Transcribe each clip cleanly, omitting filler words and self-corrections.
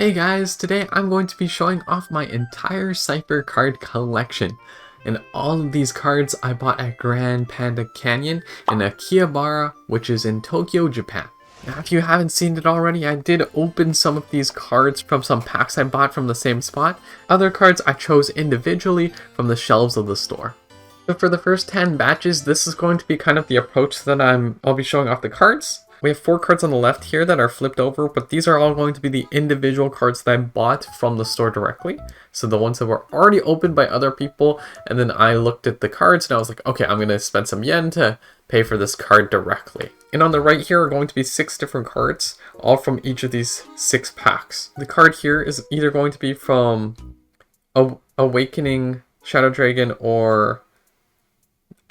Hey guys, today I'm going to be showing off my entire Cipher card collection. And all of these cards I bought at Grand Panda Canyon in Akihabara, which is in Tokyo, Japan. Now if you haven't seen it already, I did open some of these cards from some packs I bought from the same spot. Other cards I chose individually from the shelves of the store. So for the first 10 batches, this is going to be kind of the approach that I'll be showing off the cards. We have 4 cards on the left here that are flipped over, but these are all going to be the individual cards that I bought from the store directly. So the ones that were already opened by other people, and then I looked at the cards and I was like, okay, I'm going to spend some yen to pay for this card directly. And on the right here are going to be 6 different cards, all from each of these 6 packs. The card here is either going to be from Awakening, Shadow Dragon, or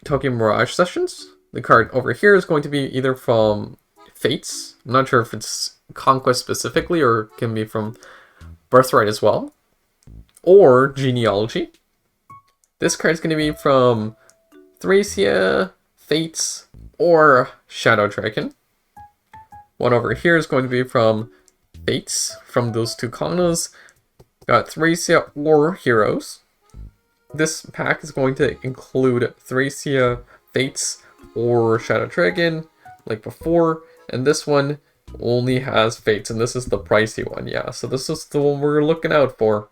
Tokyo Mirage Sessions. The card over here is going to be either from Fates. I'm not sure if it's Conquest specifically or can be from Birthright as well. Or Genealogy. This card is going to be from Thracia, Fates, or Shadow Dragon. One over here is going to be from Fates, from those 2 Kanas. Got Thracia or Heroes. This pack is going to include Thracia, Fates, or Shadow Dragon, like before. And this one only has Fates, and this is the pricey one, yeah. So this is the one we're looking out for.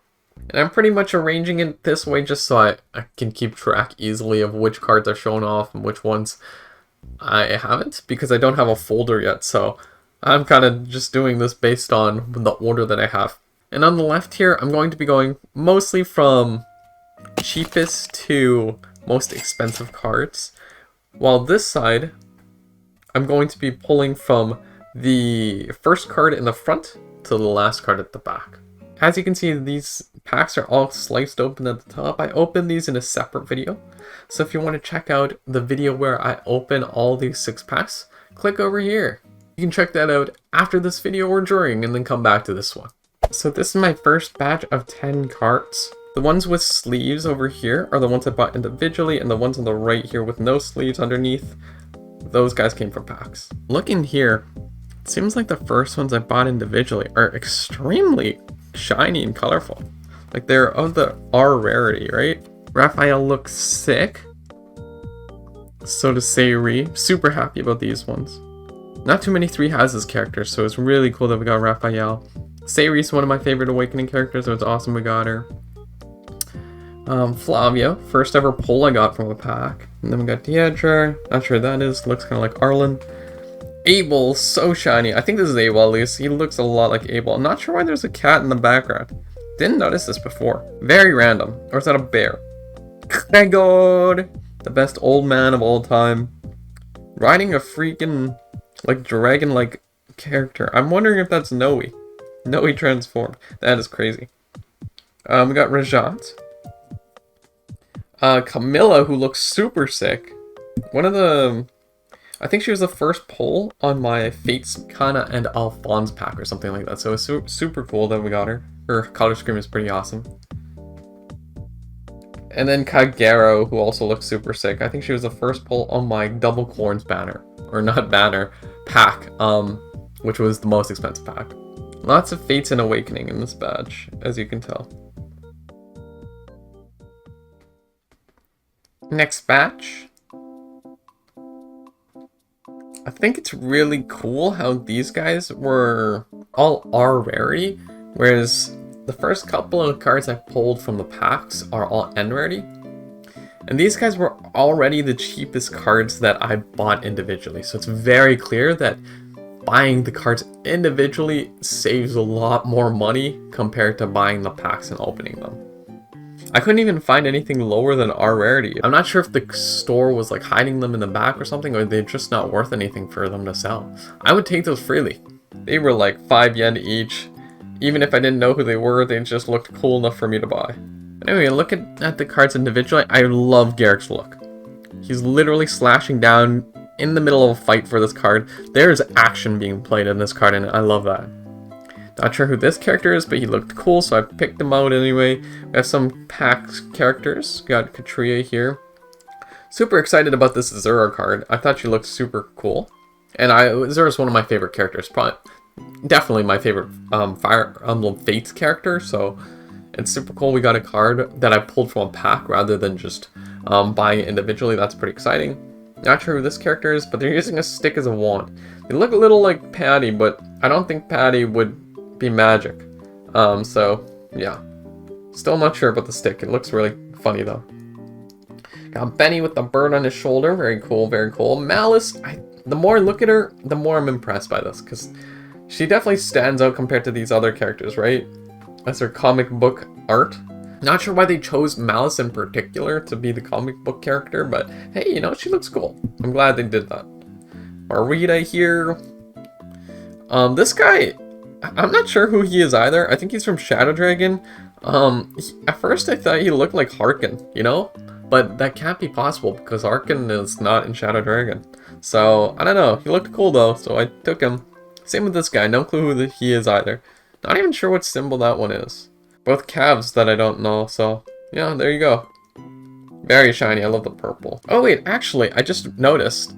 And I'm pretty much arranging it this way just so I can keep track easily of which cards are shown off and which ones I haven't, because I don't have a folder yet, so I'm kind of just doing this based on the order that I have. And on the left here, I'm going to be going mostly from cheapest to most expensive cards, while this side I'm going to be pulling from the first card in the front to the last card at the back. As you can see, these packs are all sliced open at the top. I opened these in a separate video, so if you want to check out the video where I open all these 6 packs, click over here. You can check that out after this video or during, and then come back to this one. So this is my first batch of 10 cards. The ones with sleeves over here are the ones I bought individually, and the ones on the right here with no sleeves underneath, those guys came from packs. Looking here, it seems like the first ones I bought individually are extremely shiny and colorful. Like they're of the R rarity, right? Raphael looks sick. So does Sayuri. Super happy about these ones. Not too many 3 houses characters, so it's really cool that we got Raphael. Sayuri's one of my favorite Awakening characters, so it's awesome we got her. Flavia, first ever pull I got from a pack. And then we got Deidre, not sure who that is, looks kind of like Arlen. Abel, so shiny. I think this is Abel at least. He looks a lot like Abel. I'm not sure why there's a cat in the background. Didn't notice this before. Very random. Or is that a bear? Gregor, the best old man of all time. Riding a freaking, like, dragon-like character. I'm wondering if that's Noe. Noe transformed. That is crazy. We got Rajat. Camilla, who looks super sick. I think she was the first pull on my Fates, Kana, and Alphonse pack or something like that. So it's super cool that we got her. Her color scheme is pretty awesome. And then Kagero, who also looks super sick. I think she was the first pull on my Double Corns banner. Or not banner, pack, which was the most expensive pack. Lots of Fates and Awakening in this batch, as you can tell. Next batch. I think it's really cool how these guys were all R rarity, whereas the first couple of cards I pulled from the packs are all N rarity. And these guys were already the cheapest cards that I bought individually, so it's very clear that buying the cards individually saves a lot more money compared to buying the packs and opening them. I couldn't even find anything lower than R rarity. I'm not sure if the store was like hiding them in the back or something, or they're just not worth anything for them to sell. I would take those freely. They were like 5 yen each. Even if I didn't know who they were, they just looked cool enough for me to buy. But anyway, looking at the cards individually, I love Garrick's look. He's literally slashing down in the middle of a fight for this card. There's action being played in this card, and I love that. Not sure who this character is, but he looked cool, so I picked him out anyway. We have some pack characters. Got Katria here. Super excited about this Zura card. I thought she looked super cool. And Zura's one of my favorite characters. Probably definitely my favorite Fire Emblem Fates character, so it's super cool we got a card that I pulled from a pack rather than just buying it individually. That's pretty exciting. Not sure who this character is, but they're using a stick as a wand. They look a little like Patty, but I don't think Patty would be magic. So, yeah. Still not sure about the stick. It looks really funny, though. Got Benny with the bird on his shoulder. Very cool, very cool. Malice, the more I look at her, the more I'm impressed by this, because she definitely stands out compared to these other characters, right? That's her comic book art. Not sure why they chose Malice in particular to be the comic book character, but hey, you know, she looks cool. I'm glad they did that. Marita here. This guy, I'm not sure who he is either. I think he's from Shadow Dragon. At first I thought he looked like Harkin, you know? But that can't be possible because Harkin is not in Shadow Dragon. So, I don't know. He looked cool though, so I took him. Same with this guy. No clue who he is either. Not even sure what symbol that one is. Both calves that I don't know, so yeah, there you go. Very shiny, I love the purple. Oh wait, actually, I just noticed.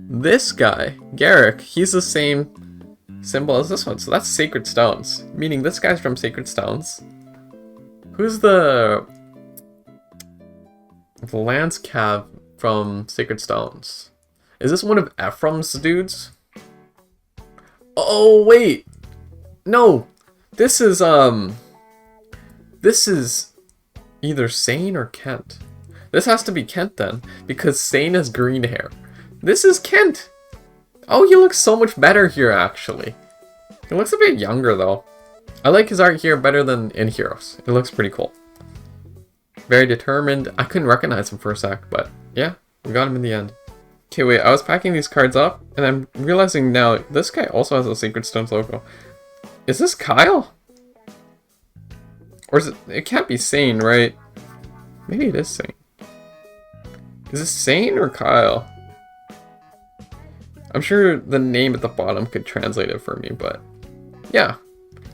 This guy, Garrick, he's the same symbol as this one, so that's Sacred Stones. Meaning this guy's from Sacred Stones. Who's the Lance Cav from Sacred Stones? Is this one of Ephraim's dudes? Oh wait! No! This is either Sane or Kent. This has to be Kent then, because Sane has green hair. This is Kent! Oh, he looks so much better here, actually. He looks a bit younger, though. I like his art here better than in Heroes. It looks pretty cool. Very determined. I couldn't recognize him for a sec, but yeah, we got him in the end. Okay, wait, I was packing these cards up, and I'm realizing now, this guy also has a Sacred Stones logo. Is this Kyle? Or is it? It can't be Sane, right? Maybe it is Sane. Is this Sane or Kyle? I'm sure the name at the bottom could translate it for me, but yeah,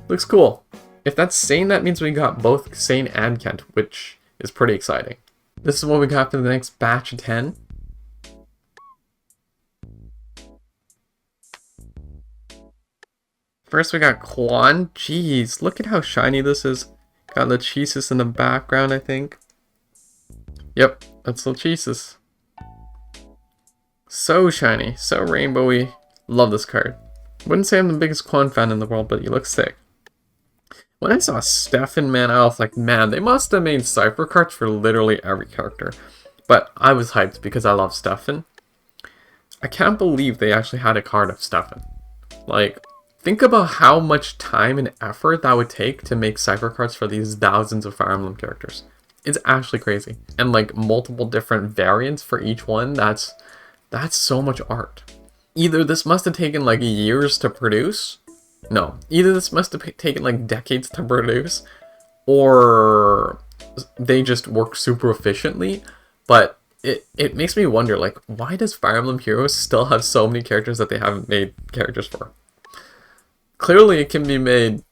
looks cool. If that's Sane, that means we got both Sane and Kent, which is pretty exciting. This is what we got for the next batch of 10. First we got Quan. Jeez, look at how shiny this is. Got Lachesis in the background, I think. Yep, that's Lachesis. So shiny, so rainbowy. Love this card. Wouldn't say I'm the biggest Quan fan in the world, but he looks sick. When I saw Stefan, man, I was like, man, they must have made Cipher cards for literally every character. But I was hyped because I love Stefan. I can't believe they actually had a card of Stefan. Like, think about how much time and effort that would take to make Cipher cards for these thousands of Fire Emblem characters. It's actually crazy. And like multiple different variants for each one, that's so much art. Either this must have taken like years to produce. No, either this must have taken like decades to produce, or they just work super efficiently. But it makes me wonder, like, why does Fire Emblem Heroes still have so many characters that they haven't made characters for? Clearly it can be made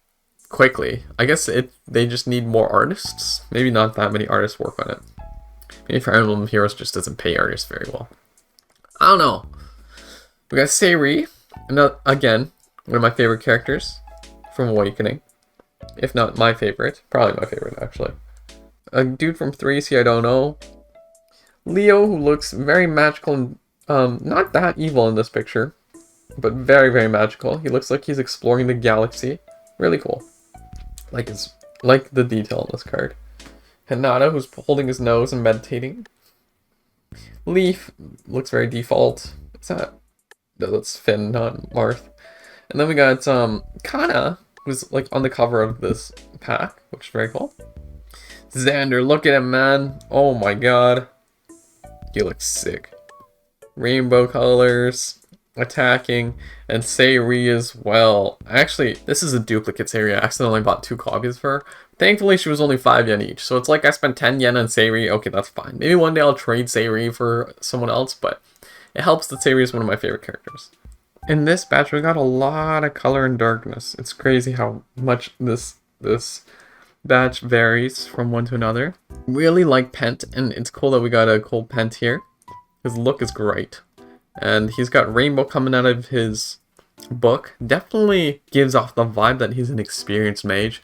quickly. I guess they just need more artists. Maybe not that many artists work on it. Maybe Fire Emblem Heroes just doesn't pay artists very well. I don't know. We got Seiri, and again, one of my favorite characters from Awakening. If not my favorite. Probably my favorite, actually. A dude from 3C, I don't know. Leo, who looks very magical and not that evil in this picture, but very, very magical. He looks like he's exploring the galaxy. Really cool. Like the detail on this card. Hinata, who's holding his nose and meditating. Leaf looks very default. What's that? No, that's Finn, not Marth. And then we got Kana, who's like on the cover of this pack, which is very cool. Xander, look at him, man. Oh my god. He looks sick. Rainbow colors, attacking, and Seiri as well. Actually, this is a duplicate Seiri. I accidentally bought 2 copies for her. Thankfully, she was only 5 yen each. So it's like I spent 10 yen on Seiri. Okay, that's fine. Maybe one day I'll trade Seiri for someone else, but it helps that Seiri is one of my favorite characters. In this batch, we got a lot of color and darkness. It's crazy how much this batch varies from one to another. Really like Pent, and it's cool that we got a cool Pent here. His look is great. And he's got rainbow coming out of his book definitely gives off the vibe that he's an experienced mage.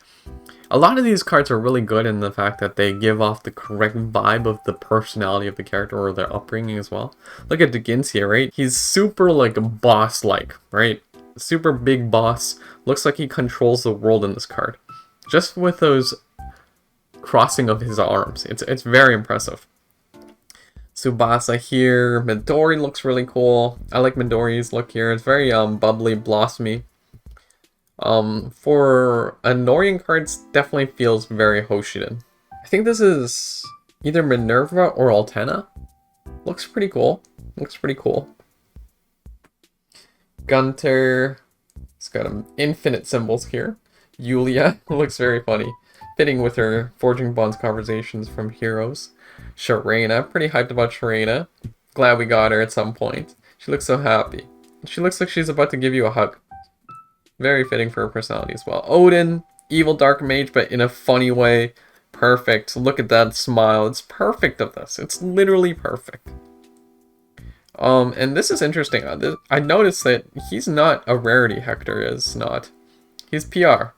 A lot of these cards are really good in the fact that they give off the correct vibe of the personality of the character or their upbringing as well. Look at Deginsia, right? He's super like boss-like, right? Super big boss. Looks like he controls the world in this card. Just with those crossing of his arms. It's very impressive. Tsubasa here. Midori looks really cool. I like Midori's look here. It's very bubbly, blossomy. For annoying cards, definitely feels very Hoshiden. I think this is either Minerva or Altena. Looks pretty cool. Looks pretty cool. Gunter. It's got infinite symbols here. Yulia looks very funny. Fitting with her Forging Bonds conversations from Heroes. Sharena. Pretty hyped about Sharena. Glad we got her at some point. She looks so happy. She looks like she's about to give you a hug. Very fitting for her personality as well. Odin, evil dark mage, but in a funny way. Perfect. Look at that smile. It's perfect of this. It's literally perfect. And this is interesting. I noticed that he's not a rarity. Hector is not. He's PR.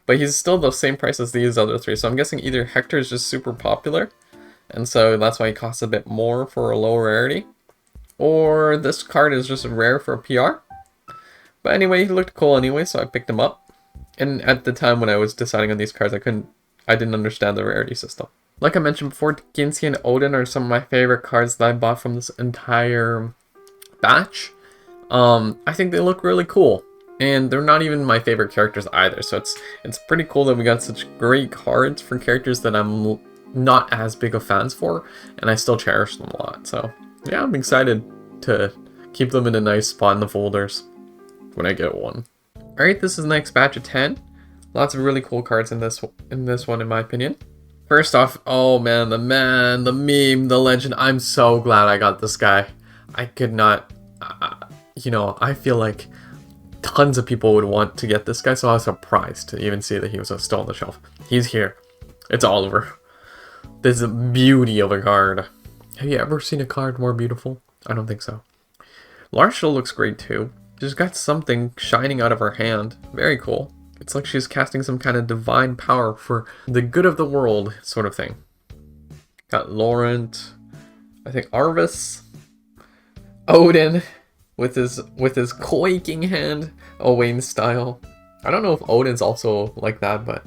But he's still the same price as these other three. So I'm guessing either Hector is just super popular, and so that's why he costs a bit more for a low rarity, or this card is just rare for a PR. But anyway, he looked cool anyway, so I picked him up. And at the time when I was deciding on these cards, I didn't understand the rarity system. Like I mentioned before, Ginsi and Odin are some of my favorite cards that I bought from this entire batch. I think they look really cool. And they're not even my favorite characters either, so it's pretty cool that we got such great cards for characters that I'm not as big of fans for, and I still cherish them a lot. So yeah, I'm excited to keep them in a nice spot in the folders when I get one. Alright, this is the next batch of 10. Lots of really cool cards in this one, in my opinion. First off, oh man, the meme, the legend. I'm so glad I got this guy. I could not, I feel like tons of people would want to get this guy, so I was surprised to even see that he was still on the shelf. He's here. It's Oliver. This is a beauty of a card. Have you ever seen a card more beautiful? I don't think so. Larsha looks great too. She's got something shining out of her hand. Very cool. It's like she's casting some kind of divine power for the good of the world sort of thing. Got Laurent. I think Arvis. Odin. With his quaking hand, Owain style. I don't know if Odin's also like that, but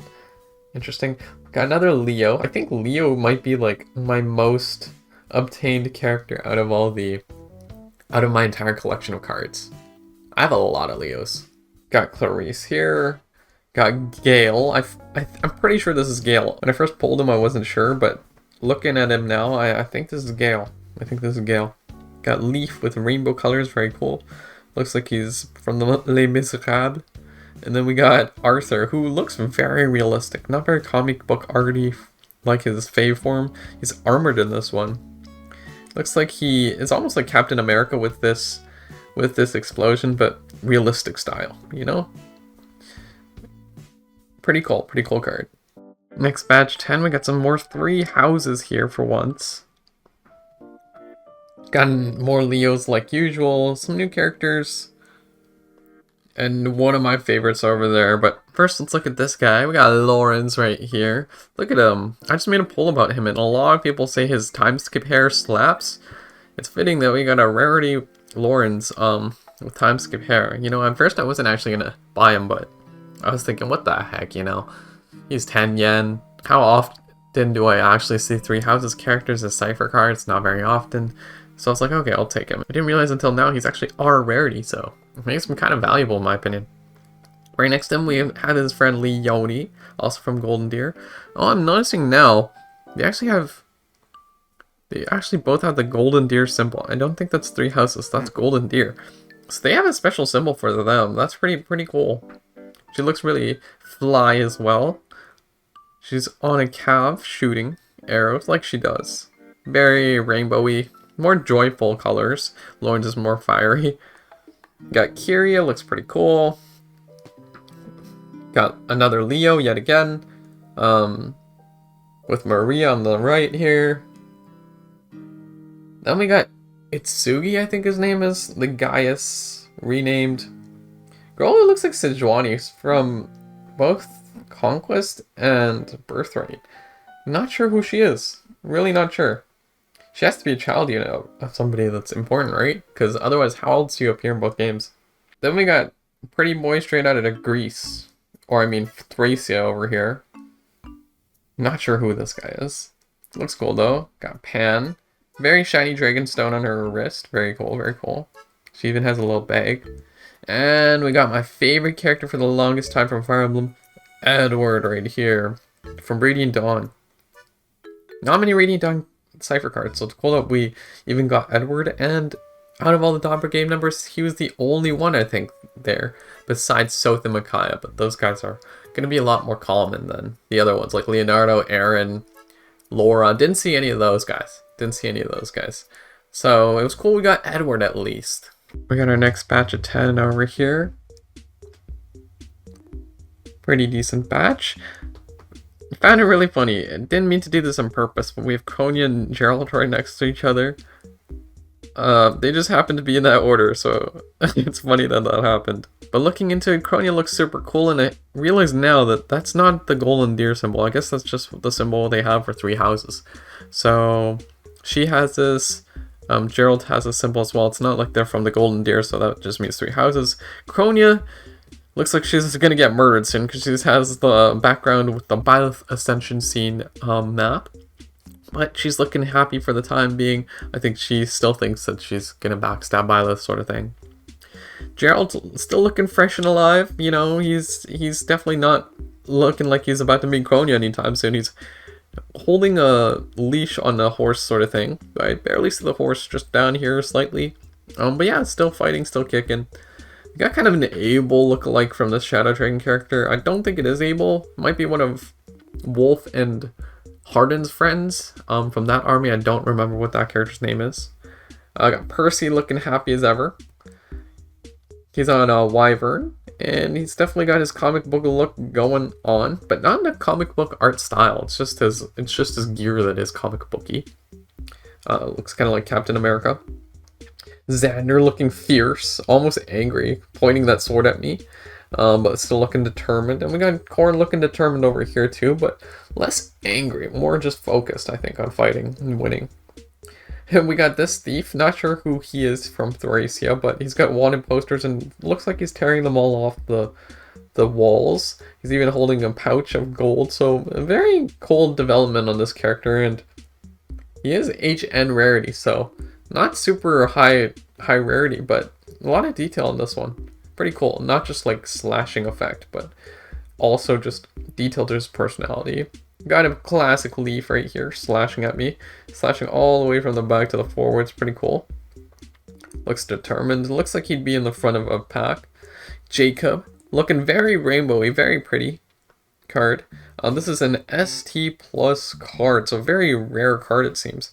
interesting. Got another Leo. I think Leo might be like my most obtained character out of my entire collection of cards. I have a lot of Leos. Got Clarice here. Got Gale. I'm pretty sure this is Gale. When I first pulled him, I wasn't sure, but looking at him now, I think this is Gale. Got Leaf with rainbow colors, very cool. Looks like he's from the Les Miserables. And then we got Arthur, who looks very realistic. Not very comic book arty like his fave form. He's armored in this one. Looks like it's almost like Captain America with this explosion, but realistic style, you know? Pretty cool card. Next batch 10, we got some more 3 houses here for once. Got more Leos like usual, some new characters, and one of my favorites over there. But first, let's look at this guy. We got Lawrence right here. Look at him. I just made a poll about him, and a lot of people say his time skip hair slaps. It's fitting that we got a rarity Lawrence with time skip hair. You know, at first I wasn't actually gonna buy him, but I was thinking, what the heck, you know? He's 10 yen. How often do I actually see 3 houses characters as cipher cards? Not very often. So I was like, okay, I'll take him. I didn't realize until now he's actually our rarity, so it makes him kind of valuable in my opinion. Right next to him, we had his friend Leone, also from Golden Deer. Oh, I'm noticing now, they actually both have the Golden Deer symbol. I don't think that's 3 houses, that's Golden Deer. So they have a special symbol for them. That's pretty cool. She looks really fly as well. She's on a calf shooting arrows like she does. Very rainbowy. More joyful colors. Lawrence is more fiery. Got Kyria, looks pretty cool. Got another Leo yet again. With Maria on the right here. Then we got Itsugi, I think his name is. The Gaius renamed. Girl who looks like Sejuani from both Conquest and Birthright. Not sure who she is. Really not sure. She has to be a child, you know, of somebody that's important, right? Because otherwise, how old do you appear in both games? Then we got Pretty Boy straight out of Greece. Or I mean, Thracia over here. Not sure who this guy is. Looks cool though. Got Pan. Very shiny dragon stone on her wrist. Very cool, very cool. She even has a little bag. And we got my favorite character for the longest time from Fire Emblem, Edward, right here. From Radiant Dawn. Not many Radiant Dawn Cipher cards, so it's cool that we even got Edward, and out of all the Dawn game members, he was the only one, I think, there, besides Soth and Micaiah, but those guys are going to be a lot more common than the other ones, like Leonardo, Aaron, Laura. Didn't see any of those guys. So it was cool we got Edward at least. We got our next batch of 10 over here. Pretty decent batch. I found it really funny. I didn't mean to do this on purpose, but we have Kronia and Gerald right next to each other. They just happened to be in that order, so it's funny that that happened. But looking into it, Kronia looks super cool, and I realize now that that's not the golden deer symbol. I guess that's just the symbol they have for 3 houses. So she has this. Gerald has a symbol as well. It's not like they're from the golden deer, so that just means 3 houses. Kronia looks like she's gonna get murdered soon because she has the background with the Byleth Ascension scene map. But she's looking happy for the time being. I think she still thinks that she's gonna backstab Byleth, sort of thing. Gerald's still looking fresh and alive. You know, he's definitely not looking like he's about to meet Kronia anytime soon. He's holding a leash on a horse, sort of thing. I barely see the horse just down here slightly. But yeah, still fighting, still kicking. You got kind of an Abel look-alike from this Shadow Dragon character. I don't think it is Abel. Might be one of Wolf and Hardin's friends from that army. I don't remember what that character's name is. I got Percy looking happy as ever. He's on a Wyvern, and he's definitely got his comic book look going on, but not in a comic book art style. It's just his gear that is comic booky. Looks kind of like Captain America. Xander looking fierce, almost angry, pointing that sword at me, but still looking determined. And we got Korn looking determined over here too, but less angry, more just focused, I think, on fighting and winning. And we got this thief, not sure who he is from Thracia, but he's got wanted posters and looks like he's tearing them all off the walls. He's even holding a pouch of gold, so a very cool development on this character, and he is HN rarity, so not super high rarity, but a lot of detail in this one. Pretty cool. Not just like slashing effect, but also just detail to his personality. Got a classic leaf right here, slashing at me. Slashing all the way from the back to the forwards. Pretty cool. Looks determined. Looks like he'd be in the front of a pack. Jacob. Looking very rainbowy, very pretty card. This is an ST plus card, so a very rare card it seems.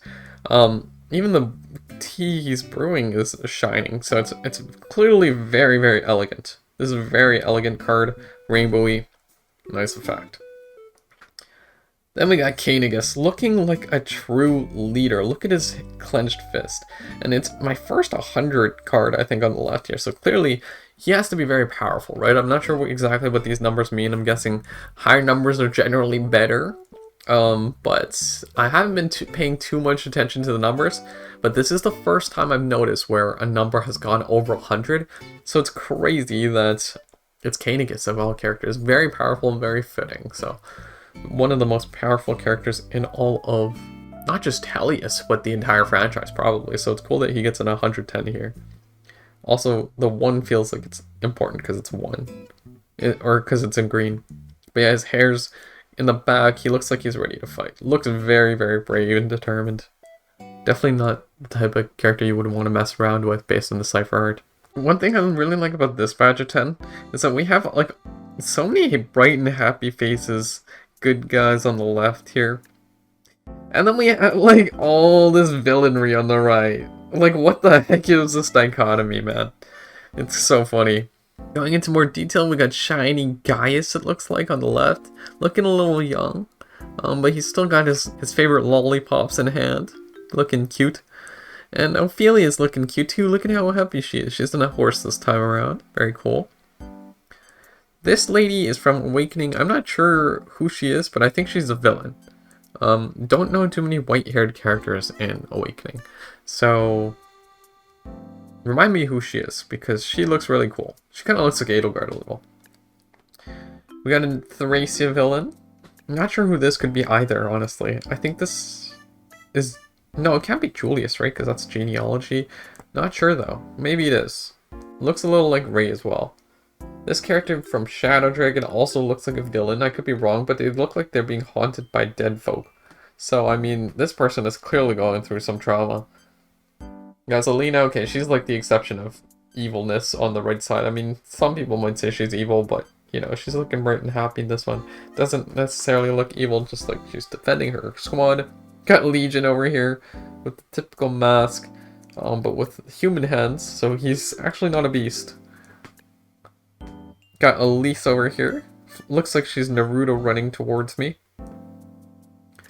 Even the tea he's brewing is shining, so it's clearly very, very elegant. This is a very elegant card, rainbowy, nice effect. Then we got Kanegus, looking like a true leader. Look at his clenched fist. And it's my first 100 card, I think, on the left here. So clearly, he has to be very powerful, right? I'm not sure exactly what these numbers mean. I'm guessing higher numbers are generally better. But I haven't been paying too much attention to the numbers. But this is the first time I've noticed where a number has gone over 100. So it's crazy that it's Kanegus of all characters. Very powerful and very fitting, so one of the most powerful characters in all of, not just Helios, but the entire franchise, probably. So it's cool that he gets an 110 here. Also, the 1 feels like it's important because it's 1. Or because it's in green. But yeah, his hair's in the back. He looks like he's ready to fight. Looks very, very brave and determined. Definitely not the type of character you would want to mess around with based on the cipher art. One thing I really like about this batch of 10 is that we have, like, so many bright and happy faces. Good guys on the left here. And then we have, like, all this villainry on the right. Like, what the heck is this dichotomy, man? It's so funny. Going into more detail, we got shiny Gaius, it looks like, on the left. Looking a little young. But he's still got his favorite lollipops in hand. Looking cute. And Ophelia is looking cute too. Look at how happy she is. She's on a horse this time around. Very cool. This lady is from Awakening. I'm not sure who she is, but I think she's a villain. Don't know too many white-haired characters in Awakening. So, remind me who she is, because she looks really cool. She kind of looks like Edelgard a little. We got a Thracia villain. I'm not sure who this could be either, honestly. I think this is... No, it can't be Julius, right? Because that's genealogy. Not sure, though. Maybe it is. Looks a little like Ray as well. This character from Shadow Dragon also looks like a villain. I could be wrong, but they look like they're being haunted by dead folk. So, I mean, this person is clearly going through some trauma. Gasolina, okay, she's like the exception of evilness on the right side. I mean, some people might say she's evil, but, you know, she's looking bright and happy in this one. Doesn't necessarily look evil, just like she's defending her squad. Got Legion over here with the typical mask, but with human hands, so he's actually not a beast. Got Elise over here. Looks like she's Naruto running towards me.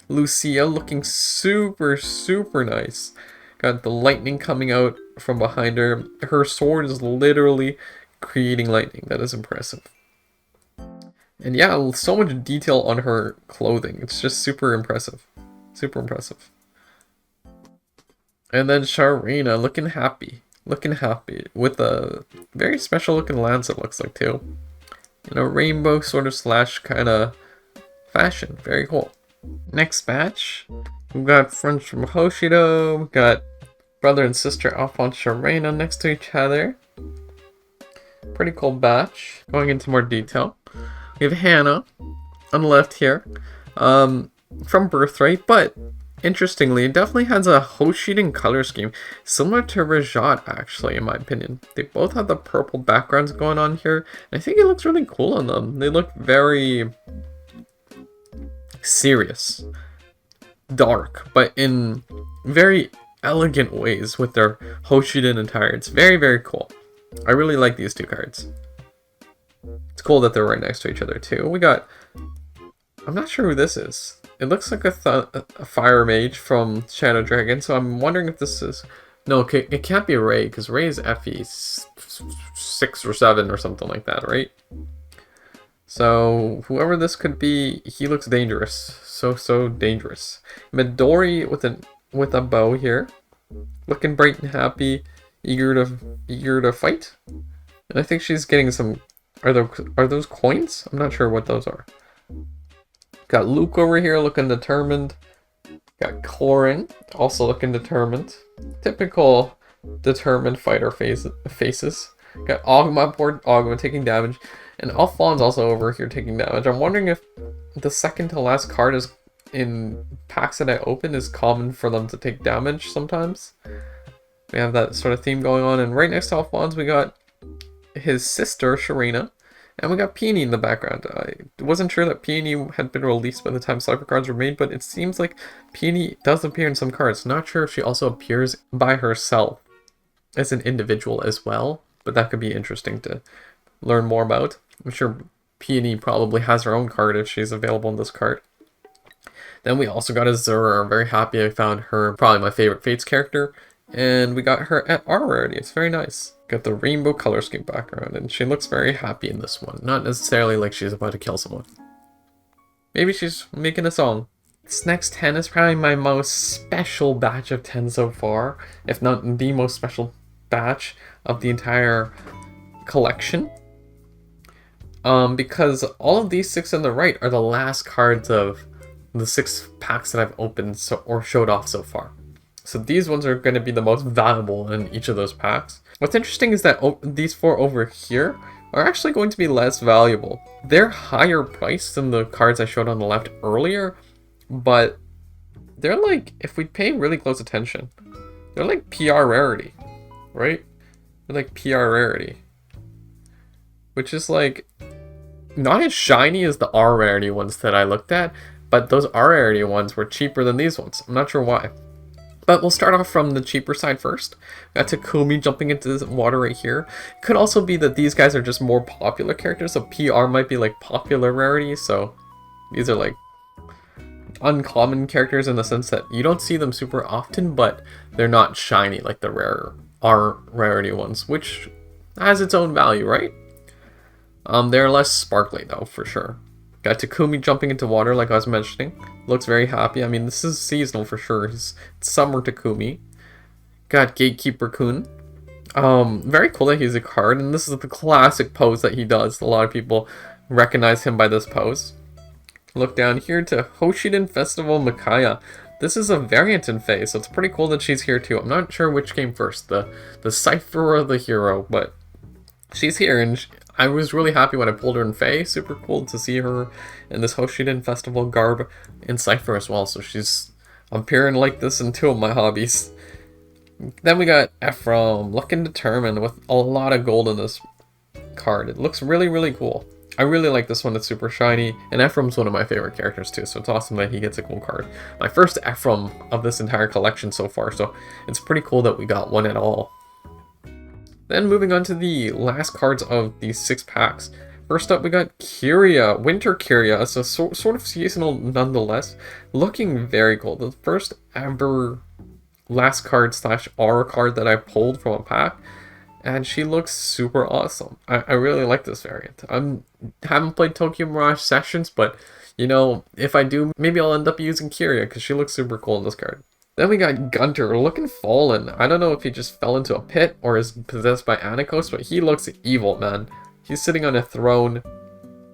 Lucia looking super, super nice. Got the lightning coming out from behind her. Her sword is literally creating lightning. That is impressive. And yeah, so much detail on her clothing. It's just super impressive. Super impressive. And then Sharina looking happy. Looking happy. With a very special looking lance, it looks like, too. In a rainbow sort of slash kind of fashion. Very cool. Next batch. We've got friends from Hoshido. We've got brother and sister Alphonse Sharina next to each other. Pretty cool batch. Going into more detail. We have Hannah on the left here. From Birthright, but interestingly, it definitely has a Hoshidan color scheme, similar to Rajat, actually, in my opinion. They both have the purple backgrounds going on here, and I think it looks really cool on them. They look very serious, dark, but in very elegant ways with their Hoshidan attire. It's very, very cool. I really like these two cards. It's cool that they're right next to each other, too. We got... I'm not sure who this is. It looks like a fire mage from Shadow Dragon, so I'm wondering if this is... No, okay, it can't be Ray, because Ray is FE 6 or 7 or something like that, right? So, whoever this could be, he looks dangerous. So dangerous. Midori with a bow here. Looking bright and happy, eager to fight. And I think she's getting some... Are those coins? I'm not sure what those are. Got Luke over here looking determined. Got Corin also looking determined. Typical determined fighter faces. Got Ogma aboard, Ogma taking damage. And Alphonse also over here taking damage. I'm wondering if the second to last card is in packs that I open is common for them to take damage sometimes. We have that sort of theme going on. And right next to Alphonse we got his sister, Sharina. And we got Peony in the background. I wasn't sure that Peony had been released by the time Cypher cards were made, but it seems like Peony does appear in some cards. Not sure if she also appears by herself as an individual as well, but that could be interesting to learn more about. I'm sure Peony probably has her own card if she's available in this card. Then we also got Azura. I'm very happy I found her. Probably my favorite Fates character. And we got her at R rarity. It's very nice. Got the rainbow color scheme background, and she looks very happy in this one. Not necessarily like she's about to kill someone. Maybe she's making a song. This next 10 is probably my most special batch of 10 so far, if not the most special batch of the entire collection. Because all of these 6 on the right are the last cards of the 6 packs that I've opened or showed off so far. So these ones are going to be the most valuable in each of those packs. What's interesting is that these 4 over here are actually going to be less valuable. They're higher priced than the cards I showed on the left earlier, but they're like, if we pay really close attention, they're like PR rarity, right? They're like PR rarity. Which is like, not as shiny as the R rarity ones that I looked at, but those R rarity ones were cheaper than these ones. I'm not sure why. But we'll start off from the cheaper side first. Got Takumi jumping into the water right here. It could also be that these guys are just more popular characters, so PR might be like popular rarity, so these are like uncommon characters in the sense that you don't see them super often, but they're not shiny like the rarity ones, which has its own value, right? They're less sparkly though, for sure. Got Takumi jumping into water like I was mentioning. Looks very happy. I mean, this is seasonal for sure. It's summer Takumi. Got Gatekeeper-kun. Very cool that he's a card, and this is the classic pose that he does. A lot of people recognize him by this pose. Look down here to Hoshiden Festival Mikaya. This is a variant in Fae, so it's pretty cool that she's here too. I'm not sure which came first, the Cipher or the Hero, but she's here, and I was really happy when I pulled her in Fae. Super cool to see her in this Hoshiden Festival garb in Cipher as well, so she's appearing like this in two of my hobbies. Then we got Ephraim, looking determined with a lot of gold in this card. It looks really, really cool. I really like this one. It's super shiny, and Ephraim's one of my favorite characters too, so it's awesome that he gets a cool card. My first Ephraim of this entire collection so far, so it's pretty cool that we got one at all. Then moving on to the last cards of these 6 packs. First up, we got Kyria, Winter Kyria, so sort of seasonal nonetheless. Looking very cool. The first ever last card / R card that I pulled from a pack, and she looks super awesome. I really like this variant. I haven't played Tokyo Mirage Sessions, but you know, if I do, maybe I'll end up using Kyria because she looks super cool in this card. Then we got Gunter, looking fallen. I don't know if he just fell into a pit or is possessed by Anikos, but he looks evil, man. He's sitting on a throne.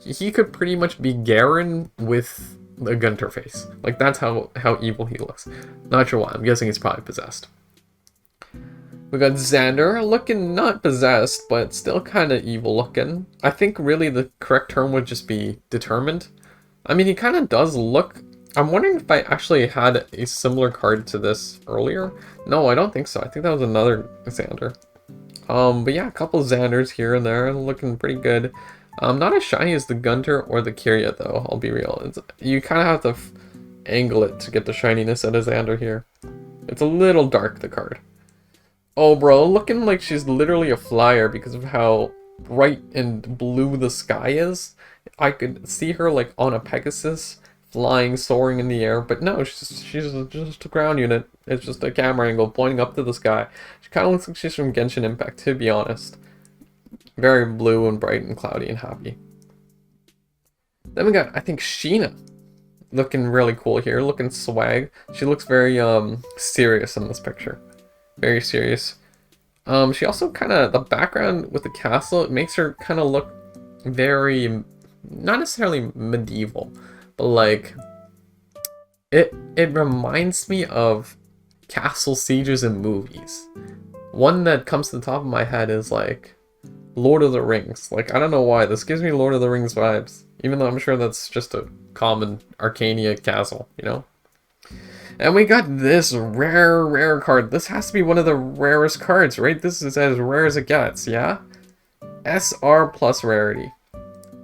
He could pretty much be Garen with a Gunter face. Like, that's how evil he looks. Not sure why. I'm guessing he's probably possessed. We got Xander, looking not possessed, but still kind of evil looking. I think really the correct term would just be determined. I mean, he kind of does look... I'm wondering if I actually had a similar card to this earlier. No, I don't think so. I think that was another Xander. But yeah, a couple Xanders here and there, looking pretty good. Not as shiny as the Gunter or the Kyria though, I'll be real. You kind of have to angle it to get the shininess out of Xander here. It's a little dark, the card. Oh bro, looking like she's literally a flyer because of how bright and blue the sky is. I could see her like on a Pegasus, flying, soaring in the air, but no, she's just a ground unit. It's just a camera angle pointing up to the sky. She kind of looks like she's from Genshin Impact, to be honest. Very blue and bright and cloudy and happy. Then we got, I think, Sheena. Looking really cool here, looking swag. She looks very serious in this picture. Very serious. She also kind of, the background with the castle, it makes her kind of look very, not necessarily medieval, but like, it reminds me of castle sieges in movies. One that comes to the top of my head is like Lord of the Rings. Like, I don't know why, this gives me Lord of the Rings vibes, even though I'm sure that's just a common Arcania castle, you know? And we got this rare card. This has to be one of the rarest cards, right? This is as rare as it gets, yeah? SR plus rarity.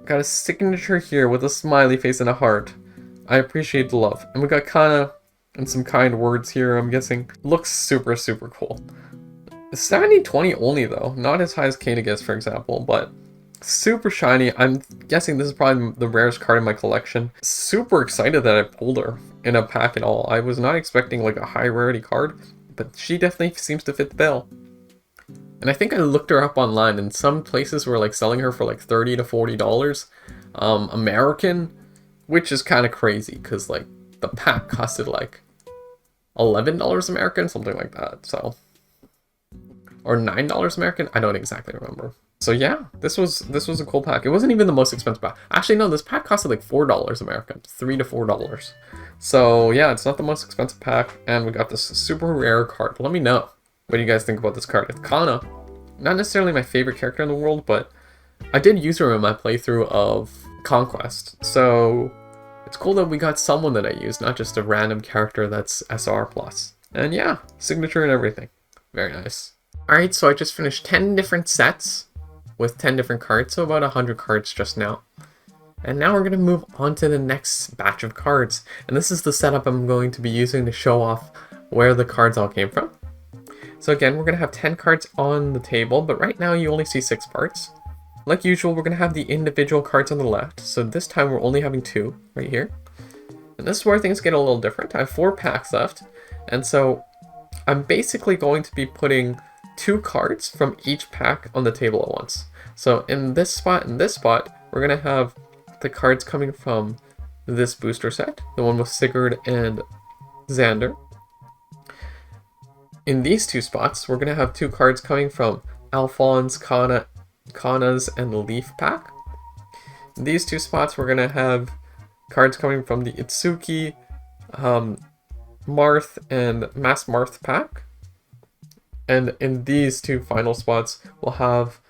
Got a signature here with a smiley face and a heart. I appreciate the love. And we got Kana and some kind words here, I'm guessing. Looks super cool. 70/20 only though. Not as high as Kanagas, for example, but super shiny. I'm guessing this is probably the rarest card in my collection. Super excited that I pulled her in a pack at all. I was not expecting like a high rarity card, but she definitely seems to fit the bill. And I think I looked her up online, and some places were like selling her for like $30 to $40 American, which is kind of crazy because like the pack costed like $11 American, something like that. So, or $9 American, I don't exactly remember. So yeah, this was a cool pack. It wasn't even the most expensive pack. Actually, no, this pack costed like $4 American, $3 to $4. So yeah, it's not the most expensive pack, and we got this super rare card. Let me know what do you guys think about this card. It's Kana, not necessarily my favorite character in the world, but I did use her in my playthrough of Conquest. So it's cool that we got someone that I used, not just a random character that's SR+. And yeah, signature and everything. Very nice. Alright, so I just finished 10 different sets with 10 different cards, so about 100 cards just now. And now we're going to move on to the next batch of cards. And this is the setup I'm going to be using to show off where the cards all came from. So again, we're going to have 10 cards on the table, but right now you only see 6 parts. Like usual, we're going to have the individual cards on the left, so this time we're only having 2 right here. And this is where things get a little different. I have 4 packs left, and so I'm basically going to be putting 2 cards from each pack on the table at once. So in this spot and this spot, we're going to have the cards coming from this booster set, the one with Sigurd and Xander. In these 2 spots, we're going to have 2 cards coming from Alphonse, Kana's, and the Leaf pack. In these 2 spots, we're going to have cards coming from the Itsuki, Marth, and Mass Marth pack. And in these 2 final spots, we'll have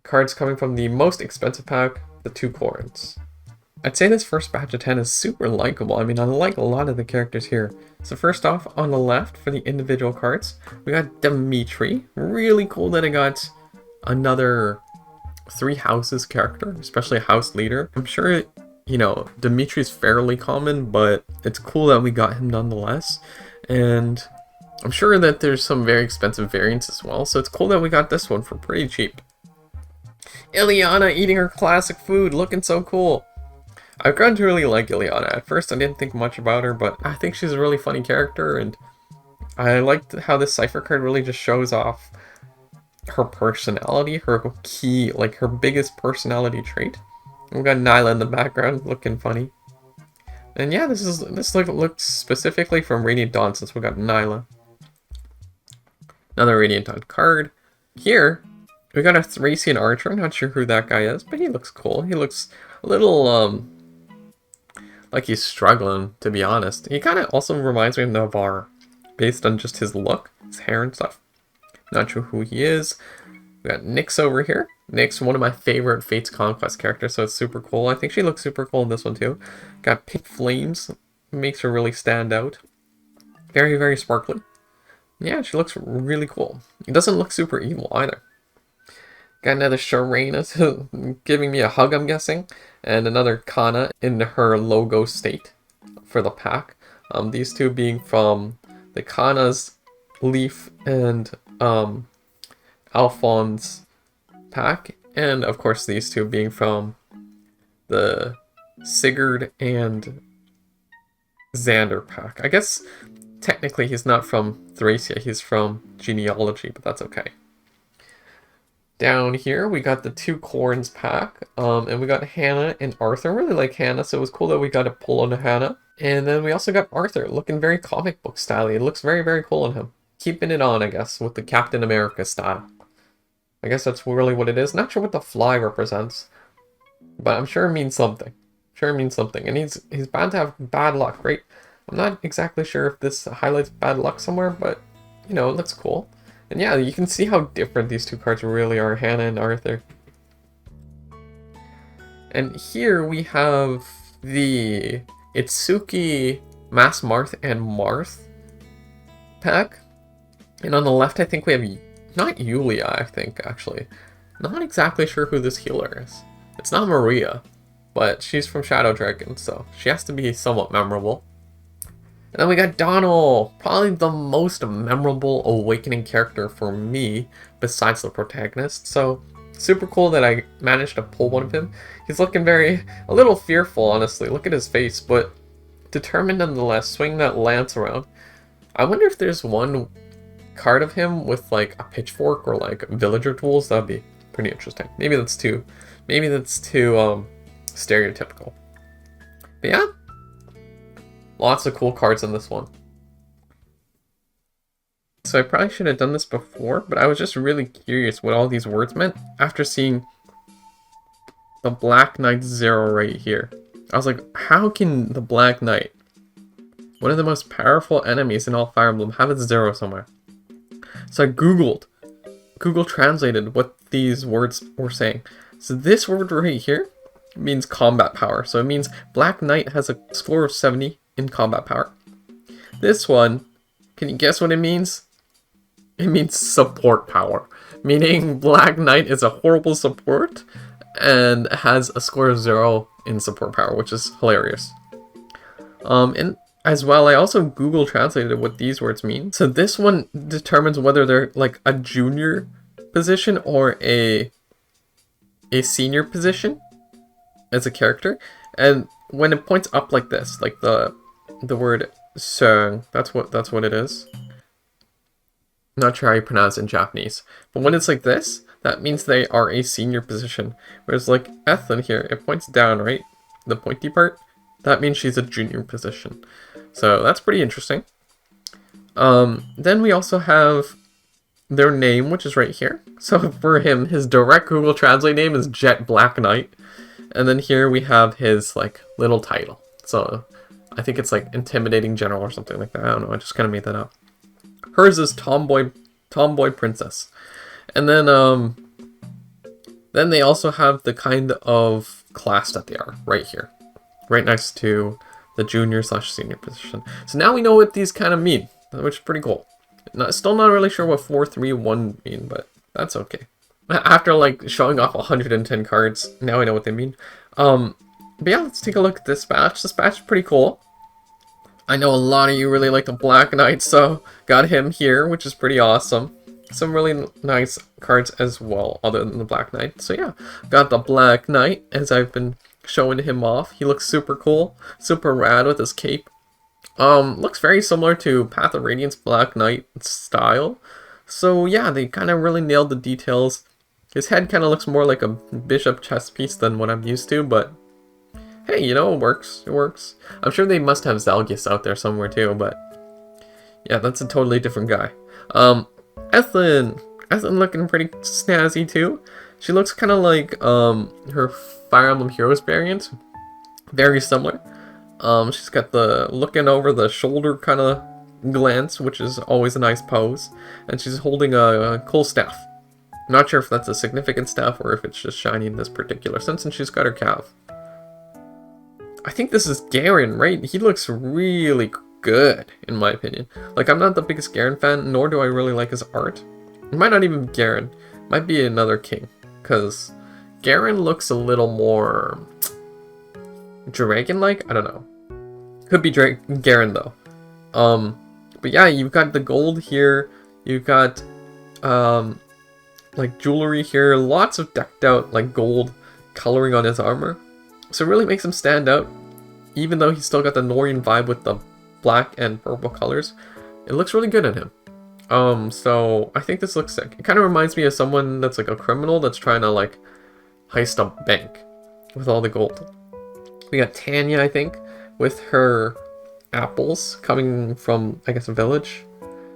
cards coming from the most expensive pack, the 2 Corins. I'd say this first batch of 10 is super likable. I mean, I like a lot of the characters here. So first off, on the left, for the individual cards, we got Dimitri. Really cool that I got another 3 houses character, especially a house leader. I'm sure, you know, Dimitri's fairly common, but it's cool that we got him nonetheless. And I'm sure that there's some very expensive variants as well, so it's cool that we got this one for pretty cheap. Ileana eating her classic food, looking so cool. I've grown to really like Ileana. At first I didn't think much about her, but I think she's a really funny character, and I liked how this Cipher card really just shows off her personality, her key, like her biggest personality trait. We've got Nyla in the background, looking funny. And yeah, this looks specifically from Radiant Dawn, since we got Nyla. Another Radiant Dawn card. Here, we got a Thracian archer. I'm not sure who that guy is, but he looks cool. He looks a little, like he's struggling, to be honest. He kind of also reminds me of Navarre, based on just his look, his hair and stuff. Not sure who he is. We got Nyx over here. Nyx, one of my favorite Fate's Conquest characters, so it's super cool. I think she looks super cool in this one too. Got pink flames, makes her really stand out. Very, very sparkly. Yeah, she looks really cool. It doesn't look super evil either. Got another Sharena giving me a hug, I'm guessing. And another Kana in her logo state for the pack. These 2 being from the Kana's, Leaf, and Alphonse pack. And of course these 2 being from the Sigurd and Xander pack. I guess technically he's not from Thracia, he's from Genealogy, but that's okay. Down here, we got the 2 Corins pack, and we got Hannah and Arthur. I really like Hannah, so it was cool that we got a pull on Hannah. And then we also got Arthur, looking very comic book style. It looks very, very cool on him. Keeping it on, I guess, with the Captain America style. I guess that's really what it is. Not sure what the fly represents, but I'm sure it means something. And he's bound to have bad luck, right? I'm not exactly sure if this highlights bad luck somewhere, but, you know, it looks cool. And yeah, you can see how different these 2 cards really are, Hannah and Arthur. And here we have the Itsuki, Mass Marth, and Marth pack. And on the left, I think we have, not Yulia, I think, actually. Not exactly sure who this healer is. It's not Maria, but she's from Shadow Dragon, so she has to be somewhat memorable. And then we got Donald, probably the most memorable awakening character for me, besides the protagonist. So, super cool that I managed to pull one of him. He's looking a little fearful, honestly. Look at his face, but determined nonetheless, swinging that lance around. I wonder if there's one card of him with like a pitchfork or like villager tools. That'd be pretty interesting. Maybe that's too stereotypical. But yeah. Lots of cool cards in this one. So I probably should have done this before, but I was just really curious what all these words meant after seeing the Black Knight 0 right here. I was like, how can the Black Knight, one of the most powerful enemies in all Fire Emblem, have its 0 somewhere? So I Google translated what these words were saying. So this word right here means combat power. So it means Black Knight has a score of 70 in combat power. This one, can you guess what it means? It means support power. Meaning Black Knight is a horrible support and has a score of 0 in support power, which is hilarious. And as well, I also Google translated what these words mean. So this one determines whether they're like a junior position or a senior position as a character. And when it points up like this, like the word "sung," that's what it is. Not sure how you pronounce it in Japanese, but when it's like this, that means they are a senior position. Whereas like Ethlyn here, it points down, right? The pointy part. That means she's a junior position. So that's pretty interesting. Then we also have their name, which is right here. So for him, his direct Google Translate name is Jet Black Knight. And then here we have his like little title. So I think it's like Intimidating General or something like that. I don't know, I just kind of made that up. Hers is Tomboy Princess. And then they also have the kind of class that they are right here. Right next to the junior/senior position. So now we know what these kind of mean, which is pretty cool. Still not really sure what 4-3-1 mean, but that's okay. After like showing off 110 cards, now I know what they mean. But yeah, let's take a look at this batch. This batch is pretty cool. I know a lot of you really like the Black Knight, so got him here, which is pretty awesome. Some really nice cards as well, other than the Black Knight. So yeah, got the Black Knight, as I've been showing him off. He looks super cool, super rad with his cape. Looks very similar to Path of Radiance Black Knight style. So yeah, they kind of really nailed the details. His head kind of looks more like a bishop chess piece than what I'm used to, but hey, you know, it works. It works. I'm sure they must have Zalgius out there somewhere too, but yeah, that's a totally different guy. Ethlyn looking pretty snazzy too. She looks kind of like her Fire Emblem Heroes variant. Very similar. She's got the looking over the shoulder kind of glance, which is always a nice pose. And she's holding a cool staff. Not sure if that's a significant staff or if it's just shiny in this particular sense, and she's got her calf. I think this is Garen, right? He looks really good, in my opinion. Like, I'm not the biggest Garen fan, nor do I really like his art. It might not even be Garen. It might be another king, because Garen looks a little more dragon-like? I don't know. Could be Garen, though. But yeah, you've got the gold here. You've got, like, jewelry here. Lots of decked out, like, gold coloring on his armor. So it really makes him stand out. Even though he's still got the Norian vibe with the black and purple colors. It looks really good on him. So I think this looks sick. It kind of reminds me of someone that's like a criminal that's trying to like heist a bank with all the gold. We got Tanya, I think, with her apples coming from, I guess, a village.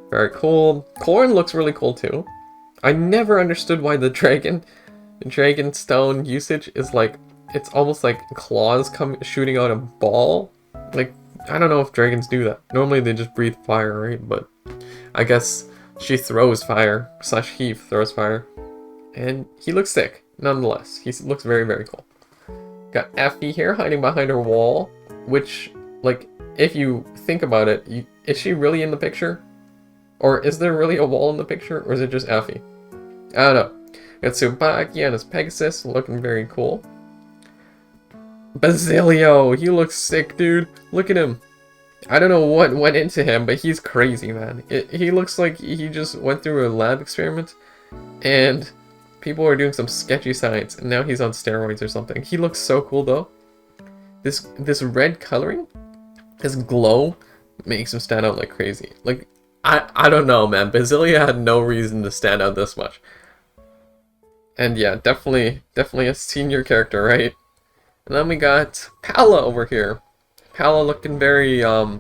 Very cool. Corn looks really cool too. I never understood why the dragon stone usage is like, it's almost like claws shooting out a ball. Like, I don't know if dragons do that. Normally they just breathe fire, right? But I guess she throws fire, / he throws fire. And he looks sick, nonetheless. He looks very, very cool. Got Effie here hiding behind her wall, which, like, if you think about it, is she really in the picture? Or is there really a wall in the picture? Or is it just Effie? I don't know. Got Tsubaki and his Pegasus looking very cool. Basilio, he looks sick, dude. Look at him. I don't know what went into him, but he's crazy, man. He looks like he just went through a lab experiment, and people are doing some sketchy science, and now he's on steroids or something. He looks so cool, though. This red coloring, his glow, makes him stand out like crazy. Like, I don't know, man. Basilio had no reason to stand out this much. And yeah, definitely a senior character, right? And then we got Palla over here. Palla looking very, I